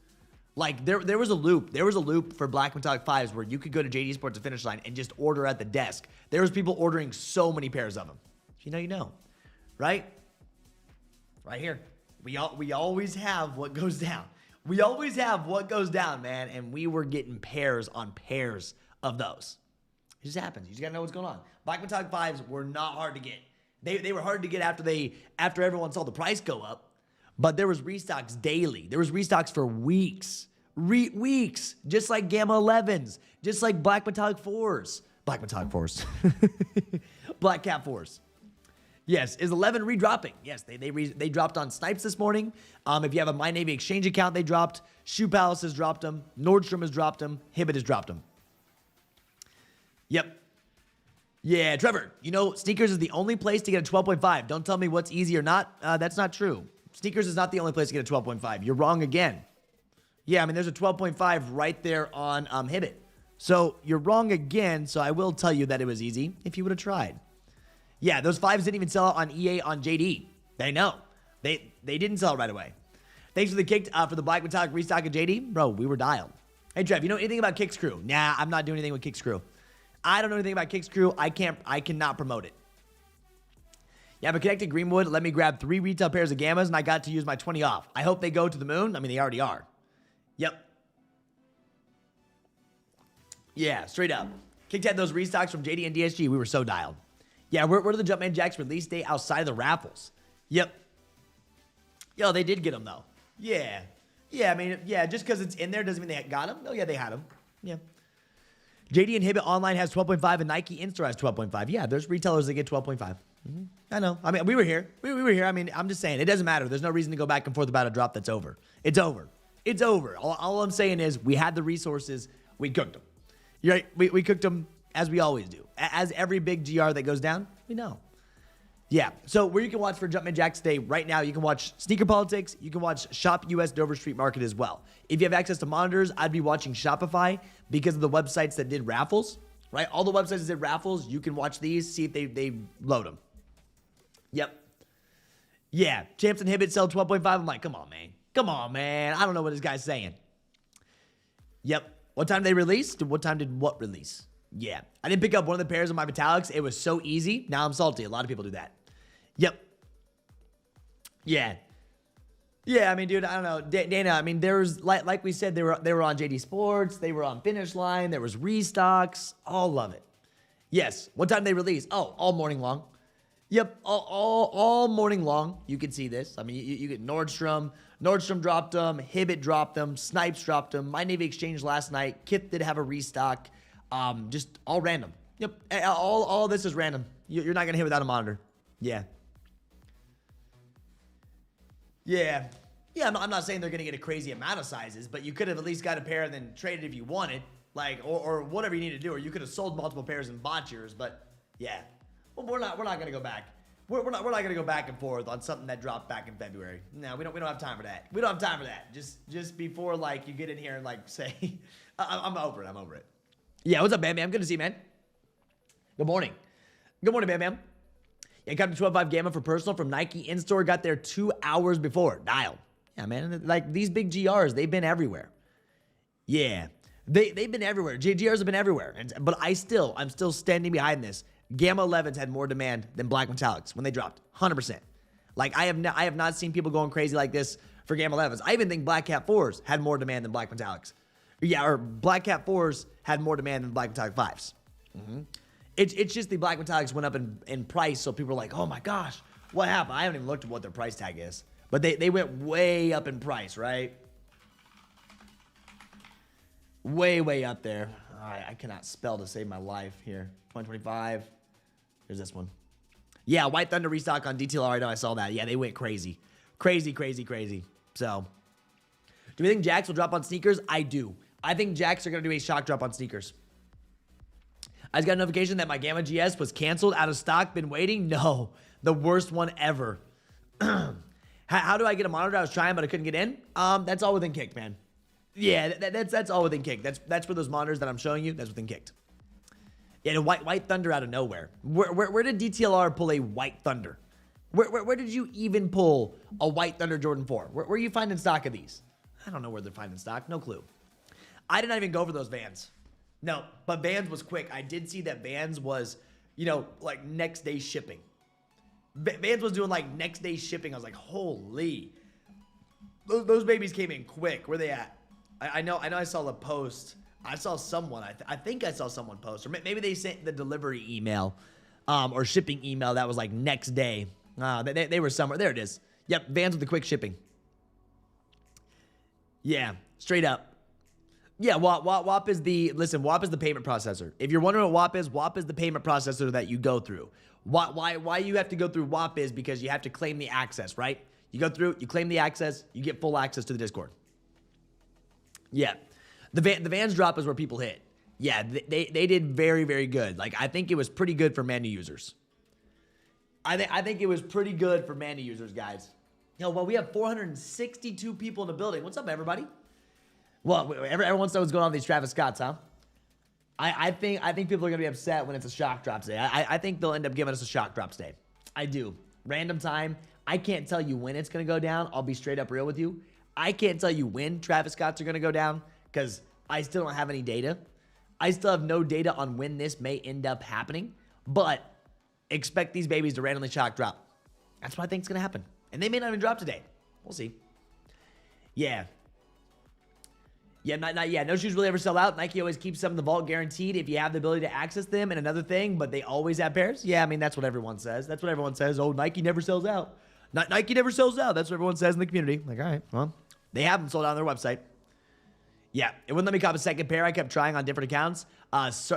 Like there was a loop. There was a loop for black metallic 5s where you could go to JD Sports to Finish Line and just order at the desk. There was people ordering so many pairs of them. If you know, right? Right here. We always have what goes down. We always have what goes down, man. And we were getting pairs on pairs of those. It just happens. You just gotta know what's going on. Black metallic 5s were not hard to get. They were hard to get after everyone saw the price go up. But there was restocks daily. There was restocks for weeks. Weeks. Just like Gamma 11s. Just like black metallic 4s. Black metallic 4s. Black Cat 4s. Yes. Is 11 redropping? Yes. They dropped on Snipes this morning. If you have a My Navy Exchange account, they dropped. Shoe Palace has dropped them. Nordstrom has dropped them. Hibbett has dropped them. Yep. Yeah, Trevor, you know, sneakers is the only place to get a 12.5. Don't tell me what's easy or not. That's not true. Sneakers is not the only place to get a 12.5. You're wrong again. Yeah, I mean, there's a 12.5 right there on Hibbett. So you're wrong again, so I will tell you that it was easy if you would have tried. Yeah, those 5s didn't even sell out on EA on JD. They know. They didn't sell it right away. Thanks for the kick for the black metallic restock at JD. Bro, we were dialed. Hey, Trev, you know anything about Kckd Crew? Nah, I'm not doing anything with Kckd Crew. I don't know anything about Kckd Crew. I cannot promote it. Yeah, but connected Greenwood let me grab 3 retail pairs of Gammas, and I got to use my 20 off. I hope they go to the moon. I mean, they already are. Yep. Yeah, straight up. Kckd had those restocks from JD and DSG. We were so dialed. Yeah, where are the Jumpman Jacks release date outside of the raffles? Yep. Yo, they did get them, though. Yeah. Yeah, I mean, yeah, just because it's in there doesn't mean they got them. Oh, yeah, they had them. Yeah. JD and Hibbett online has 12.5 and Nike in-store has 12.5. Yeah, there's retailers that get 12.5. Mm-hmm. I know. I mean, we were here. We were here. I mean, I'm just saying, it doesn't matter. There's no reason to go back and forth about a drop that's over. It's over. It's over. All I'm saying is we had the resources. We cooked them. You're right. We cooked them as we always do. As every big GR that goes down, we know. Yeah, so where you can watch for Jumpman Jacks today, right now, you can watch Sneaker Politics, you can watch Shop US Dover Street Market as well. If you have access to monitors, I'd be watching Shopify because of the websites that did raffles, right? All the websites that did raffles, you can watch these, see if they load them. Yep. Yeah, Champs and Hibbit sell 12.5. I'm like, come on, man. Come on, man. I don't know what this guy's saying. Yep. What time did they release? What time did what release? Yeah. I didn't pick up one of the pairs of my metallics. It was so easy. Now I'm salty. A lot of people do that. Yep. Yeah. Yeah, I mean, dude, I don't know. Dana, I mean, there was, like we said, they were on JD Sports. They were on Finish Line. There was Restocks. All of it. Yes. What time did they release? Oh, all morning long. Yep, all morning long, you can see this. I mean, you get Nordstrom. Nordstrom dropped them. Hibbit dropped them. Snipes dropped them. My Navy Exchange last night. Kckd did have a restock. Just all random. Yep, all this is random. You're not going to hit without a monitor. Yeah. Yeah. Yeah, I'm not saying they're going to get a crazy amount of sizes, but you could have at least got a pair and then traded if you wanted. Like, or whatever you need to do. Or you could have sold multiple pairs and bought yours, but yeah. Well, we're not going to go back. We're not going to go back and forth on something that dropped back in February. No, we don't have time for that. We don't have time for that. Just before like you get in here and like say, I'm over it. I'm over it. Yeah, what's up, Bam Bam? Good to see you, man. Good morning. Good morning, Bam Bam. Yeah, got the 12.5 Gamma for personal from Nike in-store. Got there 2 hours before. Dialed. Yeah, man. Like these big GRs, they've been everywhere. Yeah, they've been everywhere. GRs have been everywhere. But I'm still standing behind this. Gamma 11s had more demand than black metallics when they dropped, 100%. Like I have not seen people going crazy like this for Gamma 11s. I even think Black Cat 4s had more demand than black metallics. Yeah, or Black Cat 4s had more demand than black metallic 5s. It's just the black metallics went up in price, so people are like, oh my gosh, what happened? I haven't even looked at what their price tag is, but they went way up in price, right? Way up there. I cannot spell to save my life here. 2025. Here's this one. Yeah, White Thunder restock on DTLR. I know, I saw that. Yeah, they went crazy. Crazy. So, do we think Jacks will drop on sneakers? I do. I think Jacks are going to do a shock drop on sneakers. I just got a notification that my Gamma GS was canceled, out of stock, been waiting. No, the worst one ever. How do I get a monitor? I was trying, but I couldn't get in. That's all within Kckd, man. Yeah, that's all within Kckd. That's for those monitors that I'm showing you. That's within Kckd. Yeah, the White Thunder out of nowhere. Where did DTLR pull a White Thunder? Where did you even pull a White Thunder Jordan 4? Where are you finding stock of these? I don't know where they're finding stock. No clue. I did not even go for those Vans. No, but Vans was quick. I did see that Vans was, like next day shipping. Vans was doing like next day shipping. I was like, holy. Those babies came in quick. Where they at? I know I saw the post. I saw someone, I think I saw someone post, or maybe they sent the delivery email, or shipping email that was like next day. They were somewhere. There it is. Yep, Vans with the quick shipping. Yeah, straight up. Yeah, WAP is WAP is the payment processor. If you're wondering what WAP is the payment processor that you go through. Why you have to go through WAP is because you have to claim the access, right? You go through, you claim the access, you get full access to the Discord. Yeah. The Vans drop is where people hit. Yeah, they did very, very good. Like, I think it was pretty good for manual users. I think it was pretty good for manual users, guys. Well, we have 462 people in the building. What's up, everybody? Well, everyone wants to know what's going on with these Travis Scotts, huh? I think people are going to be upset when it's a shock drop today. I think they'll end up giving us a shock drop today. I do. Random time. I can't tell you when it's going to go down. I'll be straight up real with you. I can't tell you when Travis Scotts are going to go down, because I still don't have any data. I still have no data on when this may end up happening, but expect these babies to randomly shock drop. That's what I think is going to happen. And they may not even drop today. We'll see. Yeah. Yeah, no shoes really ever sell out. Nike always keeps some in the vault guaranteed if you have the ability to access them. And another thing, but they always have pairs. Yeah, I mean, that's what everyone says. That's what everyone says. Oh, Nike never sells out. Nike never sells out. That's what everyone says in the community. Like, all right, well, they have them sold out on their website. Yeah, it wouldn't let me cop a second pair. I kept trying on different accounts.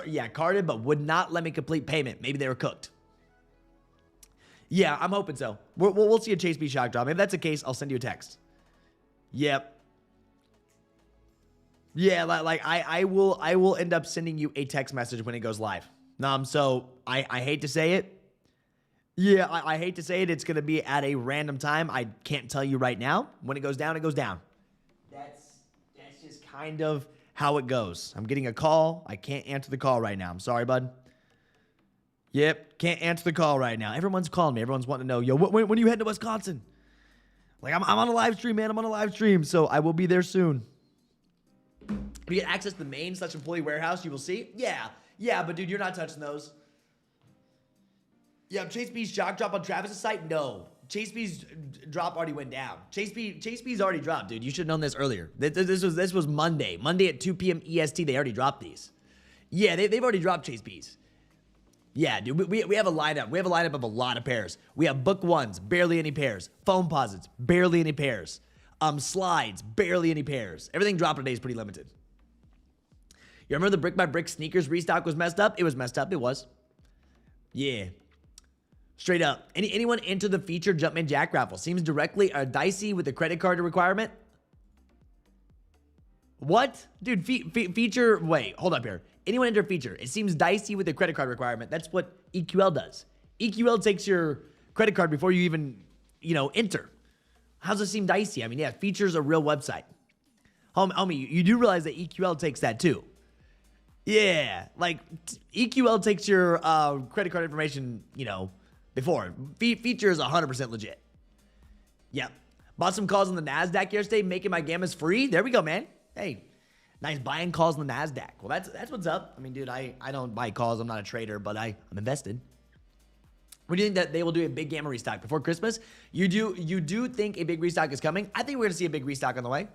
Yeah, carded, but would not let me complete payment. Maybe they were cooked. Yeah, I'm hoping so. We'll see a Chase B shock drop. If that's the case, I'll send you a text. Yep. Yeah, like I will end up sending you a text message when it goes live. So I hate to say it. Yeah, I hate to say it. It's going to be at a random time. I can't tell you right now. When it goes down, it goes down. That's just kind of how it goes. I'm getting a call. I can't answer the call right now. I'm sorry, bud. Yep, can't answer the call right now. Everyone's calling me. Everyone's wanting to know, yo, when are you heading to Wisconsin? Like, I'm on a live stream, man. I'm on a live stream, so I will be there soon. If you get access to the main/employee warehouse, you will see. Yeah, but dude, you're not touching those. Yeah, Chase B's shock drop on Travis's site? No. Chase B's drop already went down. Chase B's already dropped, dude. You should have known this earlier. This was Monday. Monday at 2 p.m. EST, they already dropped these. Yeah, they've already dropped Chase B's. Yeah, dude, we have a lineup. We have a lineup of a lot of pairs. We have book ones, barely any pairs. Foam posits, barely any pairs. Slides, barely any pairs. Everything dropped today is pretty limited. You remember the brick by brick sneakers restock was messed up? It was messed up. It was. Yeah. Straight up. Anyone enter the featured Jumpman Jack raffle? Seems directly dicey with the credit card requirement. What? Dude, feature... Wait, hold up here. Anyone enter feature? It seems dicey with the credit card requirement. That's what EQL does. EQL takes your credit card before you even, enter. How does it seem dicey? I mean, yeah, feature's a real website. Homie, you do realize that EQL takes that too. Yeah, like, EQL takes your credit card information, before. Feature is 100% legit. Yep. Bought some calls on the NASDAQ yesterday, making my gammas free. There we go, man. Hey, nice buying calls on the NASDAQ. Well, that's what's up. I mean, dude, I don't buy calls. I'm not a trader, but I'm invested. When do you think that they will do a big gamma restock before Christmas? You do think a big restock is coming? I think we're going to see a big restock on the way.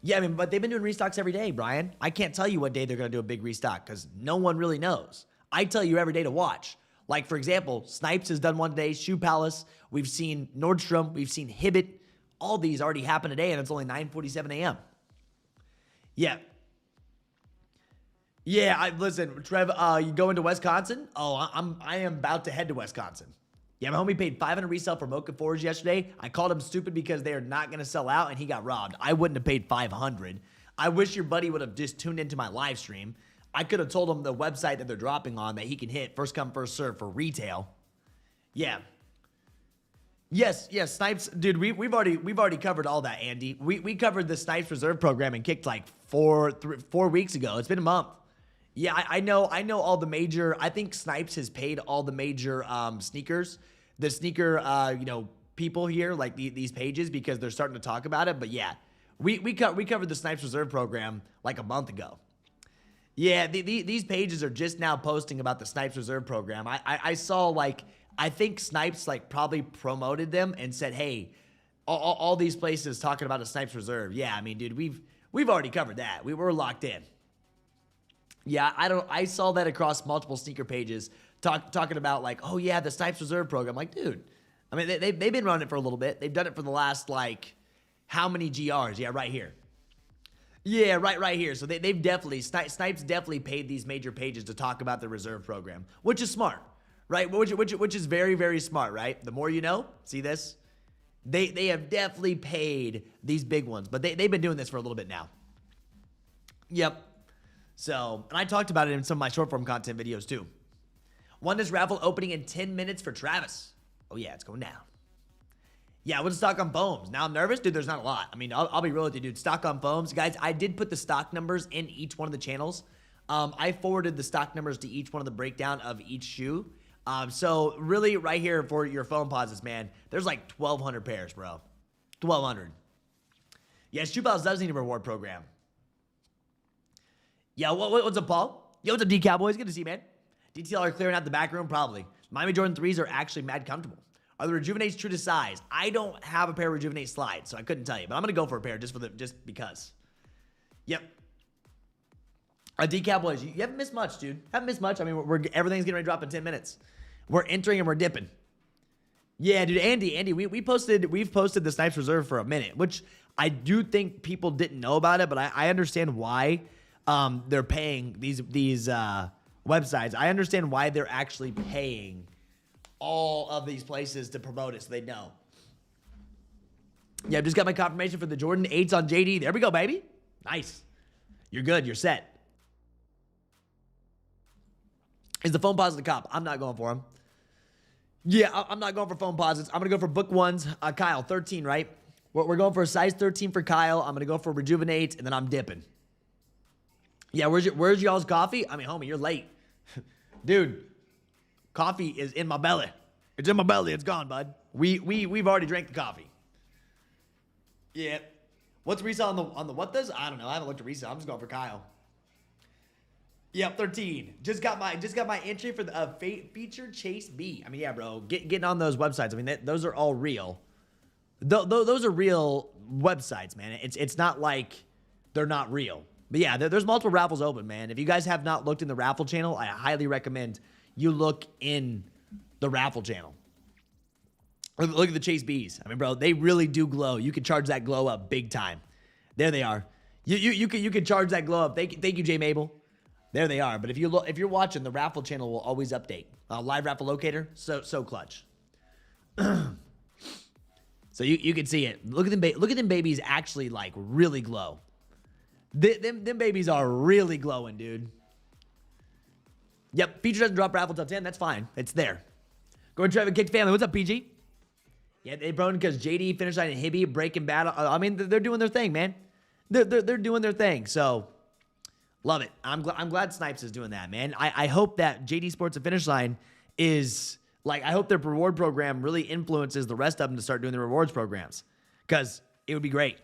Yeah, I mean, but they've been doing restocks every day, Brian. I can't tell you what day they're going to do a big restock because no one really knows. I tell you every day to watch. Like, for example, Snipes has done one today, Shoe Palace. We've seen Nordstrom. We've seen Hibbett. All these already happened today, and it's only 9:47 a.m. Yeah. Yeah, listen, Trev, you going to Wisconsin? Oh, I am about to head to Wisconsin. Yeah, my homie paid $500 resale for Mocha Forge yesterday. I called him stupid because they are not going to sell out, and he got robbed. I wouldn't have paid $500. I wish your buddy would have just tuned into my live stream. I could have told him the website that they're dropping on that he can hit first come, first serve for retail. Yeah. Yes, Snipes, dude, we've already covered all that, Andy. We covered the Snipes Reserve program and Kckd like 4 weeks ago. It's been a month. Yeah, I know all the major. I think Snipes has paid all the major sneakers, the sneaker people here, like these pages, because they're starting to talk about it. But yeah, we covered the Snipes Reserve program like a month ago. Yeah, these pages are just now posting about the Snipes Reserve program. I saw, like, I think Snipes like probably promoted them and said, hey, all these places talking about a Snipes Reserve. Yeah, I mean, dude, we've already covered that. We were locked in. Yeah, I saw that across multiple sneaker pages talking about, like, oh yeah, the Snipes Reserve program. Like, dude, I mean, they've been running it for a little bit. They've done it for the last, like, how many GRs? Yeah, right here. Yeah, right here. So they've definitely, Snipes definitely paid these major pages to talk about the reserve program, which is smart, right? Which is very, very smart, right? The more you know. See this? They have definitely paid these big ones, but they've been doing this for a little bit now. Yep. So, and I talked about it in some of my short form content videos too. Won this raffle opening in 10 minutes for Travis. Oh yeah, it's going down. Yeah, I went stock on foams. Now I'm nervous. Dude, there's not a lot. I mean, I'll be real with you, dude. Stock on foams. Guys, I did put the stock numbers in each one of the channels. I forwarded the stock numbers to each one of the breakdown of each shoe. So really right here for your foam posits, man, there's like 1,200 pairs, bro. 1,200. Yeah, Shoe Palace does need a reward program. Yeah, what's up, Paul? Yo, what's up, D Cowboys? Good to see you, man. DTL clearing out the back room? Probably. Miami Jordan 3s are actually mad comfortable. Are the Rejuvenates true to size? I don't have a pair of Rejuvenate slides, so I couldn't tell you, but I'm gonna go for a pair just because. Yep. D Cowboys, you haven't missed much, dude. Haven't missed much. I mean, everything's getting ready to drop in 10 minutes. We're entering and we're dipping. Yeah, dude, Andy, we've posted the Snipes Reserve for a minute, which I do think people didn't know about it, but I understand why they're paying these websites. I understand why they're actually paying all of these places to promote it so they know. Yeah, I just got my confirmation for the Jordan 8s on JD. There we go, baby. Nice. You're good. You're set. Is the phone positive cop? I'm not going for him. Yeah, I'm not going for phone posits. I'm going to go for book ones. Kyle, 13, right? We're going for a size 13 for Kyle. I'm going to go for rejuvenate, and then I'm dipping. Yeah, where's y'all's coffee? I mean, homie, you're late. Dude, coffee is in my belly. It's in my belly. It's gone, bud. We've already drank the coffee. Yeah. What's resale on the what does? I don't know. I haven't looked at resale. I'm just going for Kyle. Yep, 13. Just got my entry for the featured Chase B. I mean, yeah, bro. Getting on those websites. I mean, those are all real. Those are real websites, man. It's not like they're not real. But yeah, there's multiple raffles open, man. If you guys have not looked in the raffle channel, I highly recommend you look in the raffle channel. Look at the Chase Bs. I mean, bro, they really do glow. You can charge that glow up big time. There they are. You can charge that glow up. Thank you, J Mabel. There they are. But if you're watching, the raffle channel will always update. Live raffle locator, so clutch. So you can see it. Look at them babies actually like really glow. Them babies are really glowing, dude. Yep, feature doesn't drop raffle top 10. That's fine. It's there. Go ahead, Trevor Kckd family. What's up, PG? Yeah, they broke because JD finished line and Hibby breaking battle. I mean, they're doing their thing, man. They're doing their thing. So love it. I'm glad Snipes is doing that, man. I hope that JD Sports and Finish Line is like, I hope their reward program really influences the rest of them to start doing the rewards programs, because it would be great.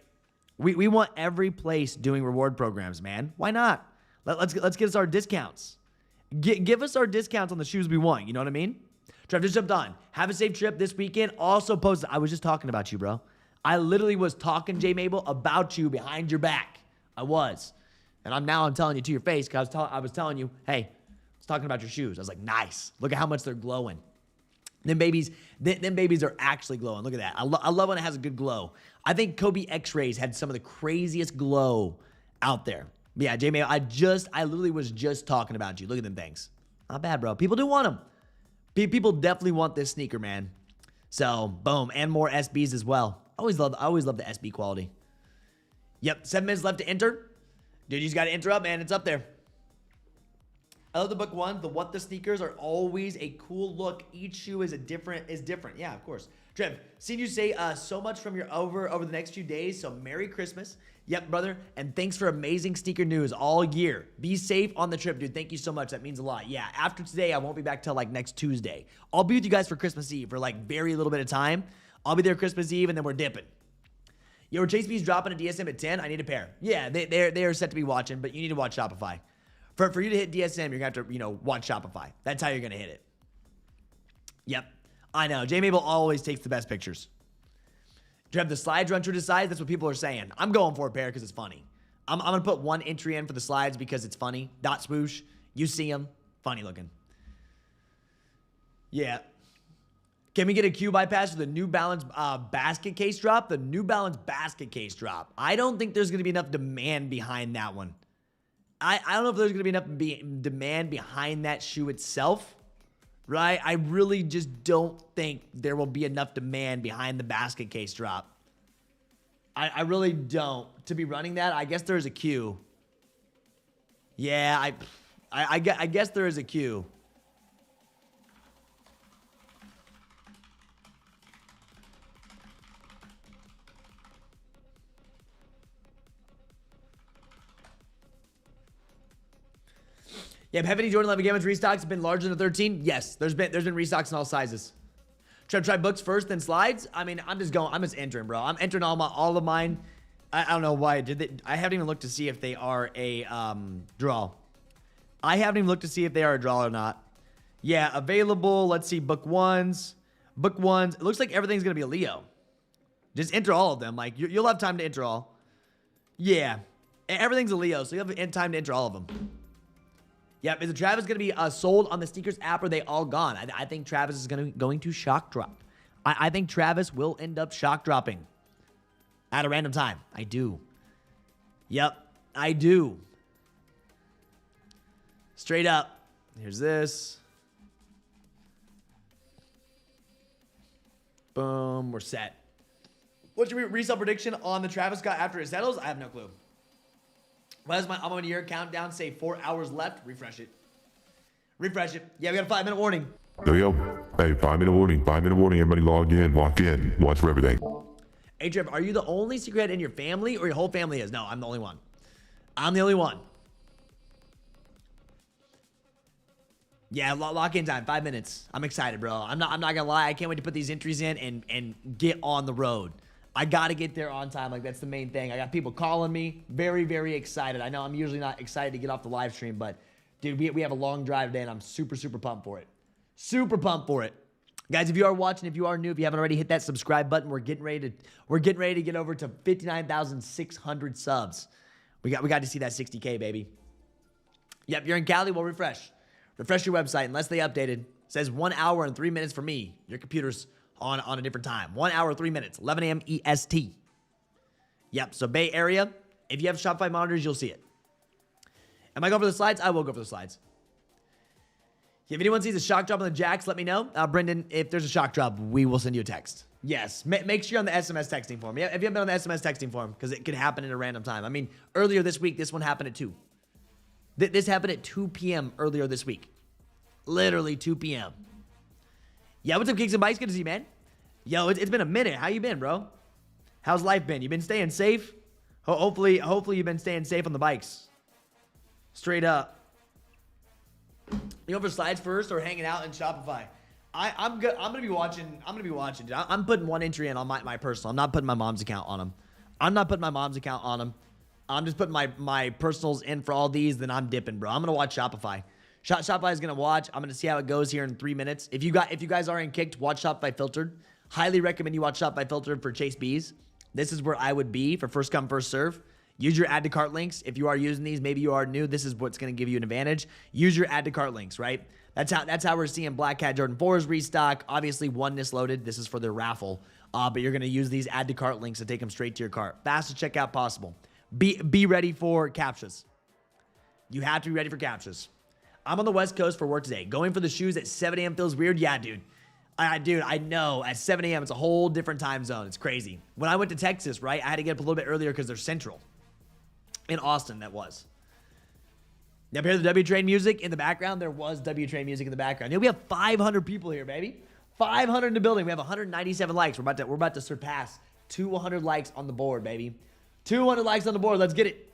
We want every place doing reward programs, man. Why not? Let's get us our discounts. Give us our discounts on the shoes we want. You know what I mean? Trev just jumped on. Have a safe trip this weekend. Also posted. I was just talking about you, bro. I literally was talking, J Mabel, about you behind your back. I was. And I'm telling you to your face, because I was telling you, hey, I was talking about your shoes. I was like, nice. Look at how much they're glowing. Them babies are actually glowing. Look at that. I love when it has a good glow. I think Kobe X-rays had some of the craziest glow out there. Yeah, Jamie, I literally was just talking about you. Look at them things. Not bad, bro. People do want them. People definitely want this sneaker, man. So, boom. And more SBs as well. I always love the SB quality. Yep, 7 minutes left to enter. Dude, you just got to enter up, man. It's up there. I love the book one. The what the sneakers are always a cool look. Each shoe is different. Yeah, of course. Trev, seen you say so much from your over the next few days. So Merry Christmas. Yep, brother. And thanks for amazing sneaker news all year. Be safe on the trip, dude. Thank you so much. That means a lot. Yeah, after today, I won't be back till like next Tuesday. I'll be with you guys for Christmas Eve for like very little bit of time. I'll be there Christmas Eve, and then we're dipping. Yo, Chase B's dropping a DSM at 10. I need a pair. Yeah, they are set to be watching, but you need to watch Shopify. For you to hit DSM, you're going to have to, watch Shopify. That's how you're going to hit it. Yep. I know. J Mabel always takes the best pictures. Do you have the slides run true to size? That's what people are saying. I'm going for a pair because it's funny. I'm going to put one entry in for the slides because it's funny. Dot swoosh. You see them. Funny looking. Yeah. Can we get a Q bypass for the New Balance basket case drop? The New Balance basket case drop. I don't think there's going to be enough demand behind that one. I don't know if there's going to be enough demand behind that shoe itself, right? I really just don't think there will be enough demand behind the basket case drop. I really don't. To be running that, I guess there's a queue. Yeah, I guess there is a queue. Yeah, have any Jordan 11 Gamma's restocks been larger than 13? Yes, there's been restocks in all sizes. Try books first, then slides. I mean, I'm just entering, bro. I'm entering all of mine. I don't know why I haven't even looked to see if they are a draw. I haven't even looked to see if they are a draw or not. Yeah, available. Let's see, book ones. It looks like everything's gonna be a Leo. Just enter all of them. Like you'll have time to enter all. Yeah, everything's a Leo, so you'll have time to enter all of them. Yep, is the Travis going to be sold on the sneakers app, or are they all gone? I think Travis is going to shock drop. I think Travis will end up shock dropping at a random time. I do. Yep, I do. Straight up. Here's this. Boom, we're set. What's your resale prediction on the Travis Scott after it settles? I have no clue. Why does my I'm on year countdown say 4 hours left? Refresh it. Yeah, we got a 5-minute warning. Yo. Hey, 5-minute warning. 5-minute warning. Everybody log in. Lock in. Watch for everything. Hey, Trev, are you the only secret in your family or your whole family is? No, I'm the only one. I'm the only one. Yeah, lock-in time, 5 minutes. I'm excited, bro. I'm not gonna lie. I can't wait to put these entries in and get on the road. I gotta get there on time. Like, that's the main thing. I got people calling me. Very, very excited. I know I'm usually not excited to get off the live stream, but dude, we have a long drive today and I'm super, super pumped for it. Super pumped for it. Guys, if you are watching, if you are new, if you haven't already hit that subscribe button, we're getting ready to get over to 59,600 subs. We got to see that 60K, baby. Yep, you're in Cali, well, refresh your website unless they updated. It says 1 hour and 3 minutes for me. Your computer's on a different time. 1 hour, 3 minutes, 11 a.m. EST. Yep, so Bay Area, if you have Shopify monitors, you'll see it. Am I going for the slides? I will go for the slides. If anyone sees a shock drop on the jacks, let me know. Brendan, if there's a shock drop, we will send you a text. Yes, make sure you're on the SMS texting form. Yeah, if you haven't been on the SMS texting form, because it could happen at a random time. I mean, earlier this week, this one happened at 2. This happened at 2 p.m. earlier this week. Literally 2 p.m. Yeah, what's up, Kicks and Bikes? Good to see you, man. Yo, it's been a minute. How you been, bro? How's life been? You been staying safe? Hopefully you've been staying safe on the bikes. Straight up. You go for slides first or hanging out in Shopify? I'm good. I'm gonna be watching. Dude. I'm putting one entry in on my personal. I'm not putting my mom's account on them. I'm just putting my personals in for all these. Then I'm dipping, bro. I'm gonna watch Shopify. Shopify is gonna watch. I'm gonna see how it goes here in 3 minutes. If you guys are in Kckd, watch Shopify Filtered. Highly recommend you watch Shopify Filtered for Chase B's. This is where I would be for first come first serve. Use your add to cart links. If you are using these, maybe you are new, this is what's going to give you an advantage. Use your add to cart links, right? That's how we're seeing Black Cat Jordan 4's restock. Obviously, oneness loaded. This is for the raffle. But you're going to use these add to cart links to take them straight to your cart. Fastest checkout possible. Be ready for captchas. You have to be ready for captchas. I'm on the West Coast for work today. Going for the shoes at 7 a.m. feels weird. Yeah, dude. I know. At 7 a.m., it's a whole different time zone. It's crazy. When I went to Texas, right, I had to get up a little bit earlier because they're central. In Austin, that was. Yep, hear the W Train music in the background? There was W Train music in the background. Yeah, we have 500 people here, baby. 500 in the building. We have 197 likes. We're about to surpass 200 likes on the board, baby. 200 likes on the board. Let's get it.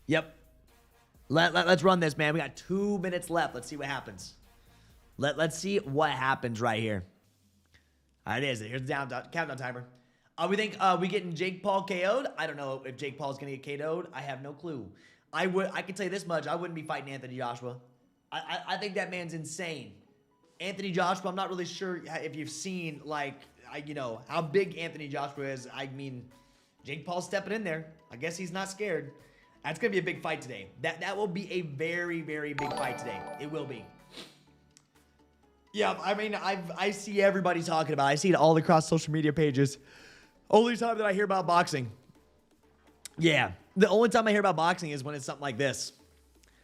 Yep. Let's run this, man. We got 2 minutes left. Let's see what happens. Let's see what happens right here. All right, it is. Here's the countdown timer. We think we getting Jake Paul KO'd. I don't know if Jake Paul's gonna get KO'd. I have no clue. I can tell you this much. I wouldn't be fighting Anthony Joshua. I think that man's insane. Anthony Joshua, I'm not really sure if you've seen how big Anthony Joshua is. I mean, Jake Paul's stepping in there. I guess he's not scared. That's gonna be a big fight today. That will be a very, very big fight today. It will be. Yeah, I mean, I see everybody talking about it. I see it all across social media pages. Only time that I hear about boxing. Yeah. The only time I hear about boxing is when it's something like this.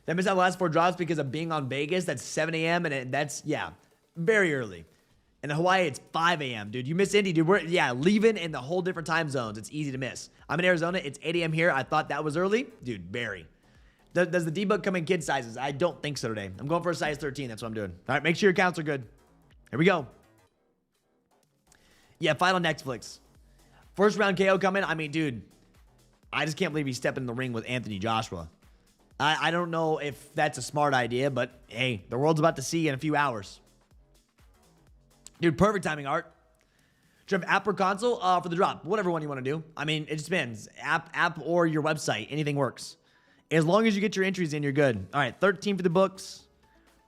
That missed out the last 4 drops because of being on Vegas. That's 7 a.m. and that's, yeah, very early. In Hawaii, it's 5 a.m. Dude, you miss Indy, dude. We're, leaving in the whole different time zones. It's easy to miss. I'm in Arizona. It's 8 a.m. here. I thought that was early. Dude, very. Does the debug come in kid sizes? I don't think so today. I'm going for a size 13. That's what I'm doing. All right, make sure your accounts are good. Here we go. Yeah, final Netflix. First round KO coming. I mean, dude, I just can't believe he's stepping in the ring with Anthony Joshua. I don't know if that's a smart idea, but hey, the world's about to see in a few hours. Dude, perfect timing, Art. Do you have app or console for the drop? Whatever one you want to do. I mean, it just depends. App or your website. Anything works. As long as you get your entries in, you're good. All right, 13 for the books.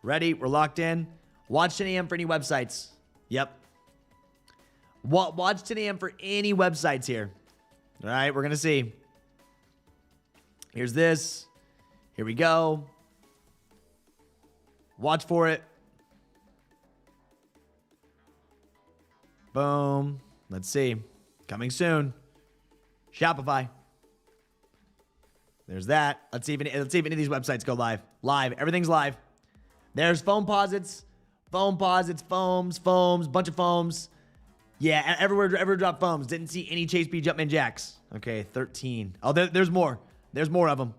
Ready. We're locked in. Watch 10 a.m. for any websites. Yep. Watch 10 a.m. for any websites here. All right, we're going to see. Here's this. Here we go. Watch for it. Boom. Let's see. Coming soon. Shopify. There's that. Let's see if any of these websites go live. Live. Everything's live. There's foams, bunch of foams. Yeah, everywhere drop foams. Didn't see any Chase B Jumpman jacks. Okay, 13. Oh, there's more. There's more of them.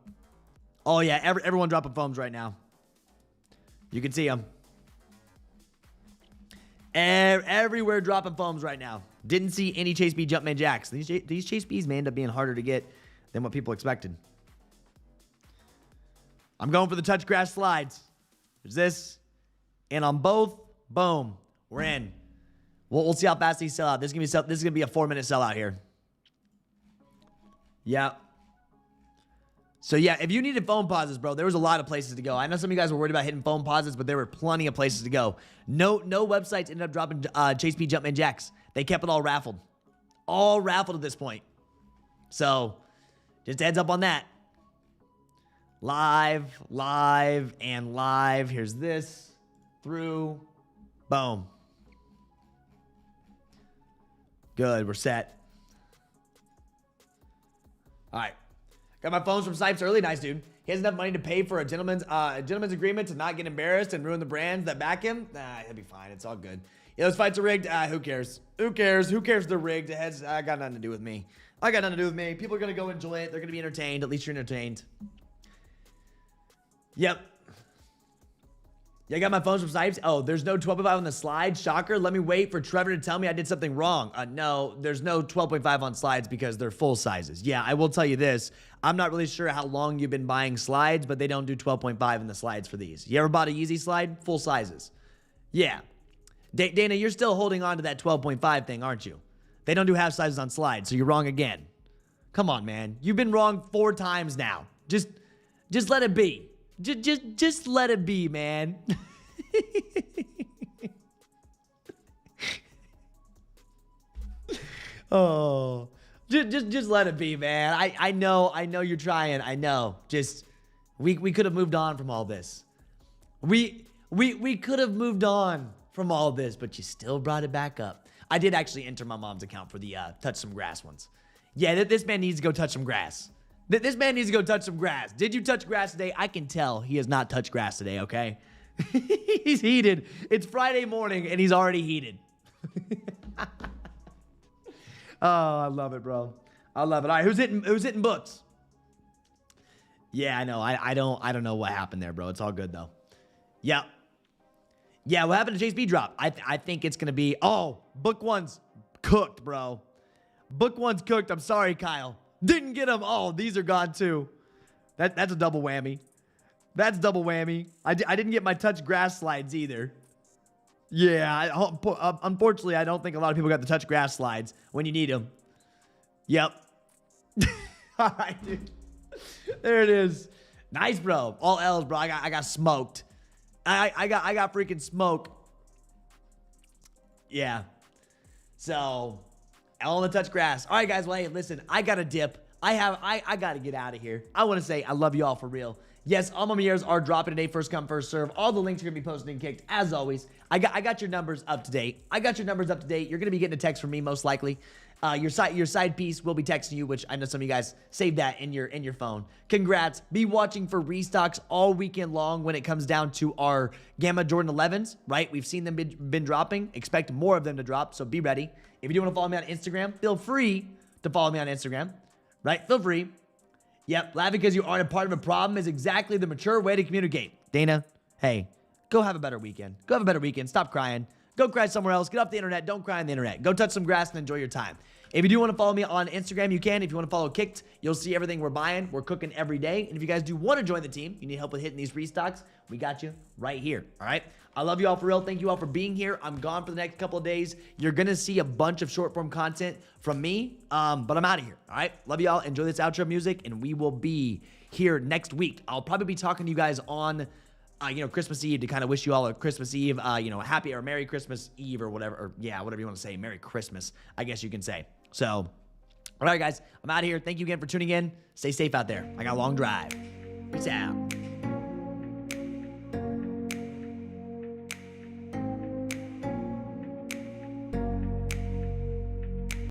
Oh, yeah, everyone dropping foams right now. You can see them. Everywhere dropping foams right now. Didn't see any Chase B Jumpman Jacks. These Chase Bs may end up being harder to get than what people expected. I'm going for the touch grass slides. There's this. And on both, boom, we're in. We'll see how fast these sell out. This is gonna be a 4-minute sellout here. Yeah. So yeah, if you needed foam pauses, bro, there was a lot of places to go. I know some of you guys were worried about hitting foam pauses, but there were plenty of places to go. No websites ended up dropping Chase B Jumpman Jacks. They kept it all raffled. All raffled at this point. So, just a heads up on that. Live, and live. Here's this. Through. Boom. Good, we're set. All right. Got my phones from Sipes early. Nice, dude. He has enough money to pay for a gentleman's agreement to not get embarrassed and ruin the brands that back him. Nah, he'll be fine. It's all good. Yeah, those fights are rigged. Who cares? Who cares? Who cares they're rigged? It has got nothing to do with me. I got nothing to do with me. People are going to go enjoy it. They're going to be entertained. At least you're entertained. Yep. Yeah, I got my phones from Sipes. Oh, there's no 12.5 on the slide. Shocker. Let me wait for Trevor to tell me I did something wrong. No, there's no 12.5 on slides because they're full sizes. Yeah, I will tell you this. I'm not really sure how long you've been buying slides, but they don't do 12.5 in the slides for these. You ever bought a Yeezy slide? Full sizes. Yeah. Dana, you're still holding on to that 12.5 thing, aren't you? They don't do half sizes on slides, so you're wrong again. Come on, man. You've been wrong 4 times now. Just let it be. Just let it be, man. Oh, just let it be, man. I know you're trying. I know. Just we could have moved on from all this. We could have moved on from all this, but you still brought it back up. I did actually enter my mom's account for the touch some grass ones. Yeah, this man needs to go touch some grass. This man needs to go touch some grass. Did you touch grass today? I can tell he has not touched grass today, okay? He's heated. It's Friday morning, and he's already heated. Oh, I love it, bro. I love it. All right, who's hitting books? Yeah, I know. I don't know what happened there, bro. It's all good, though. Yeah. Yeah, what happened to Chase B drop? I think it's going to be... Oh, book one's cooked, bro. Book one's cooked. I'm sorry, Kyle. Didn't get them. Oh, these are gone too. That's a double whammy. That's double whammy. I didn't get my touch grass slides either. Yeah, unfortunately, I don't think a lot of people got the touch grass slides when you need them. Yep. All right, dude. There it is. Nice, bro. All L's, bro. I got smoked. I got freaking smoke. Yeah. So, L on the touch grass. All right, guys. Well, hey, listen. I got to dip. I got to get out of here. I want to say I love you all for real. Yes, all my mirrors are dropping today. First come, first serve. All the links are going to be posted and kicked, as always. I got your numbers up to date. You're going to be getting a text from me, most likely. Your side piece will be texting you, which I know some of you guys saved that in your phone. Congrats. Be watching for restocks all weekend long when it comes down to our Gamma Jordan 11s, right? We've seen them been dropping. Expect more of them to drop, so be ready. If you do want to follow me on Instagram, feel free to follow me on Instagram, right? Feel free. Yep, laughing because you aren't a part of a problem is exactly the mature way to communicate. Dana, hey, go have a better weekend. Go have a better weekend. Stop crying. Go cry somewhere else. Get off the internet. Don't cry on the internet. Go touch some grass and enjoy your time. If you do want to follow me on Instagram, you can. If you want to follow Kckd, you'll see everything we're buying. We're cooking every day. And if you guys do want to join the team, you need help with hitting these restocks, we got you right here. All right? I love you all for real. Thank you all for being here. I'm gone for the next couple of days. You're going to see a bunch of short form content from me, but I'm out of here. All right? Love you all. Enjoy this outro music, and we will be here next week. I'll probably be talking to you guys on Christmas Eve to kind of wish you all a Christmas Eve, a happy or Merry Christmas Eve or whatever, whatever you want to say. Merry Christmas, I guess you can say. So, all right, guys, I'm out of here. Thank you again for tuning in. Stay safe out there. I got a long drive. Peace out.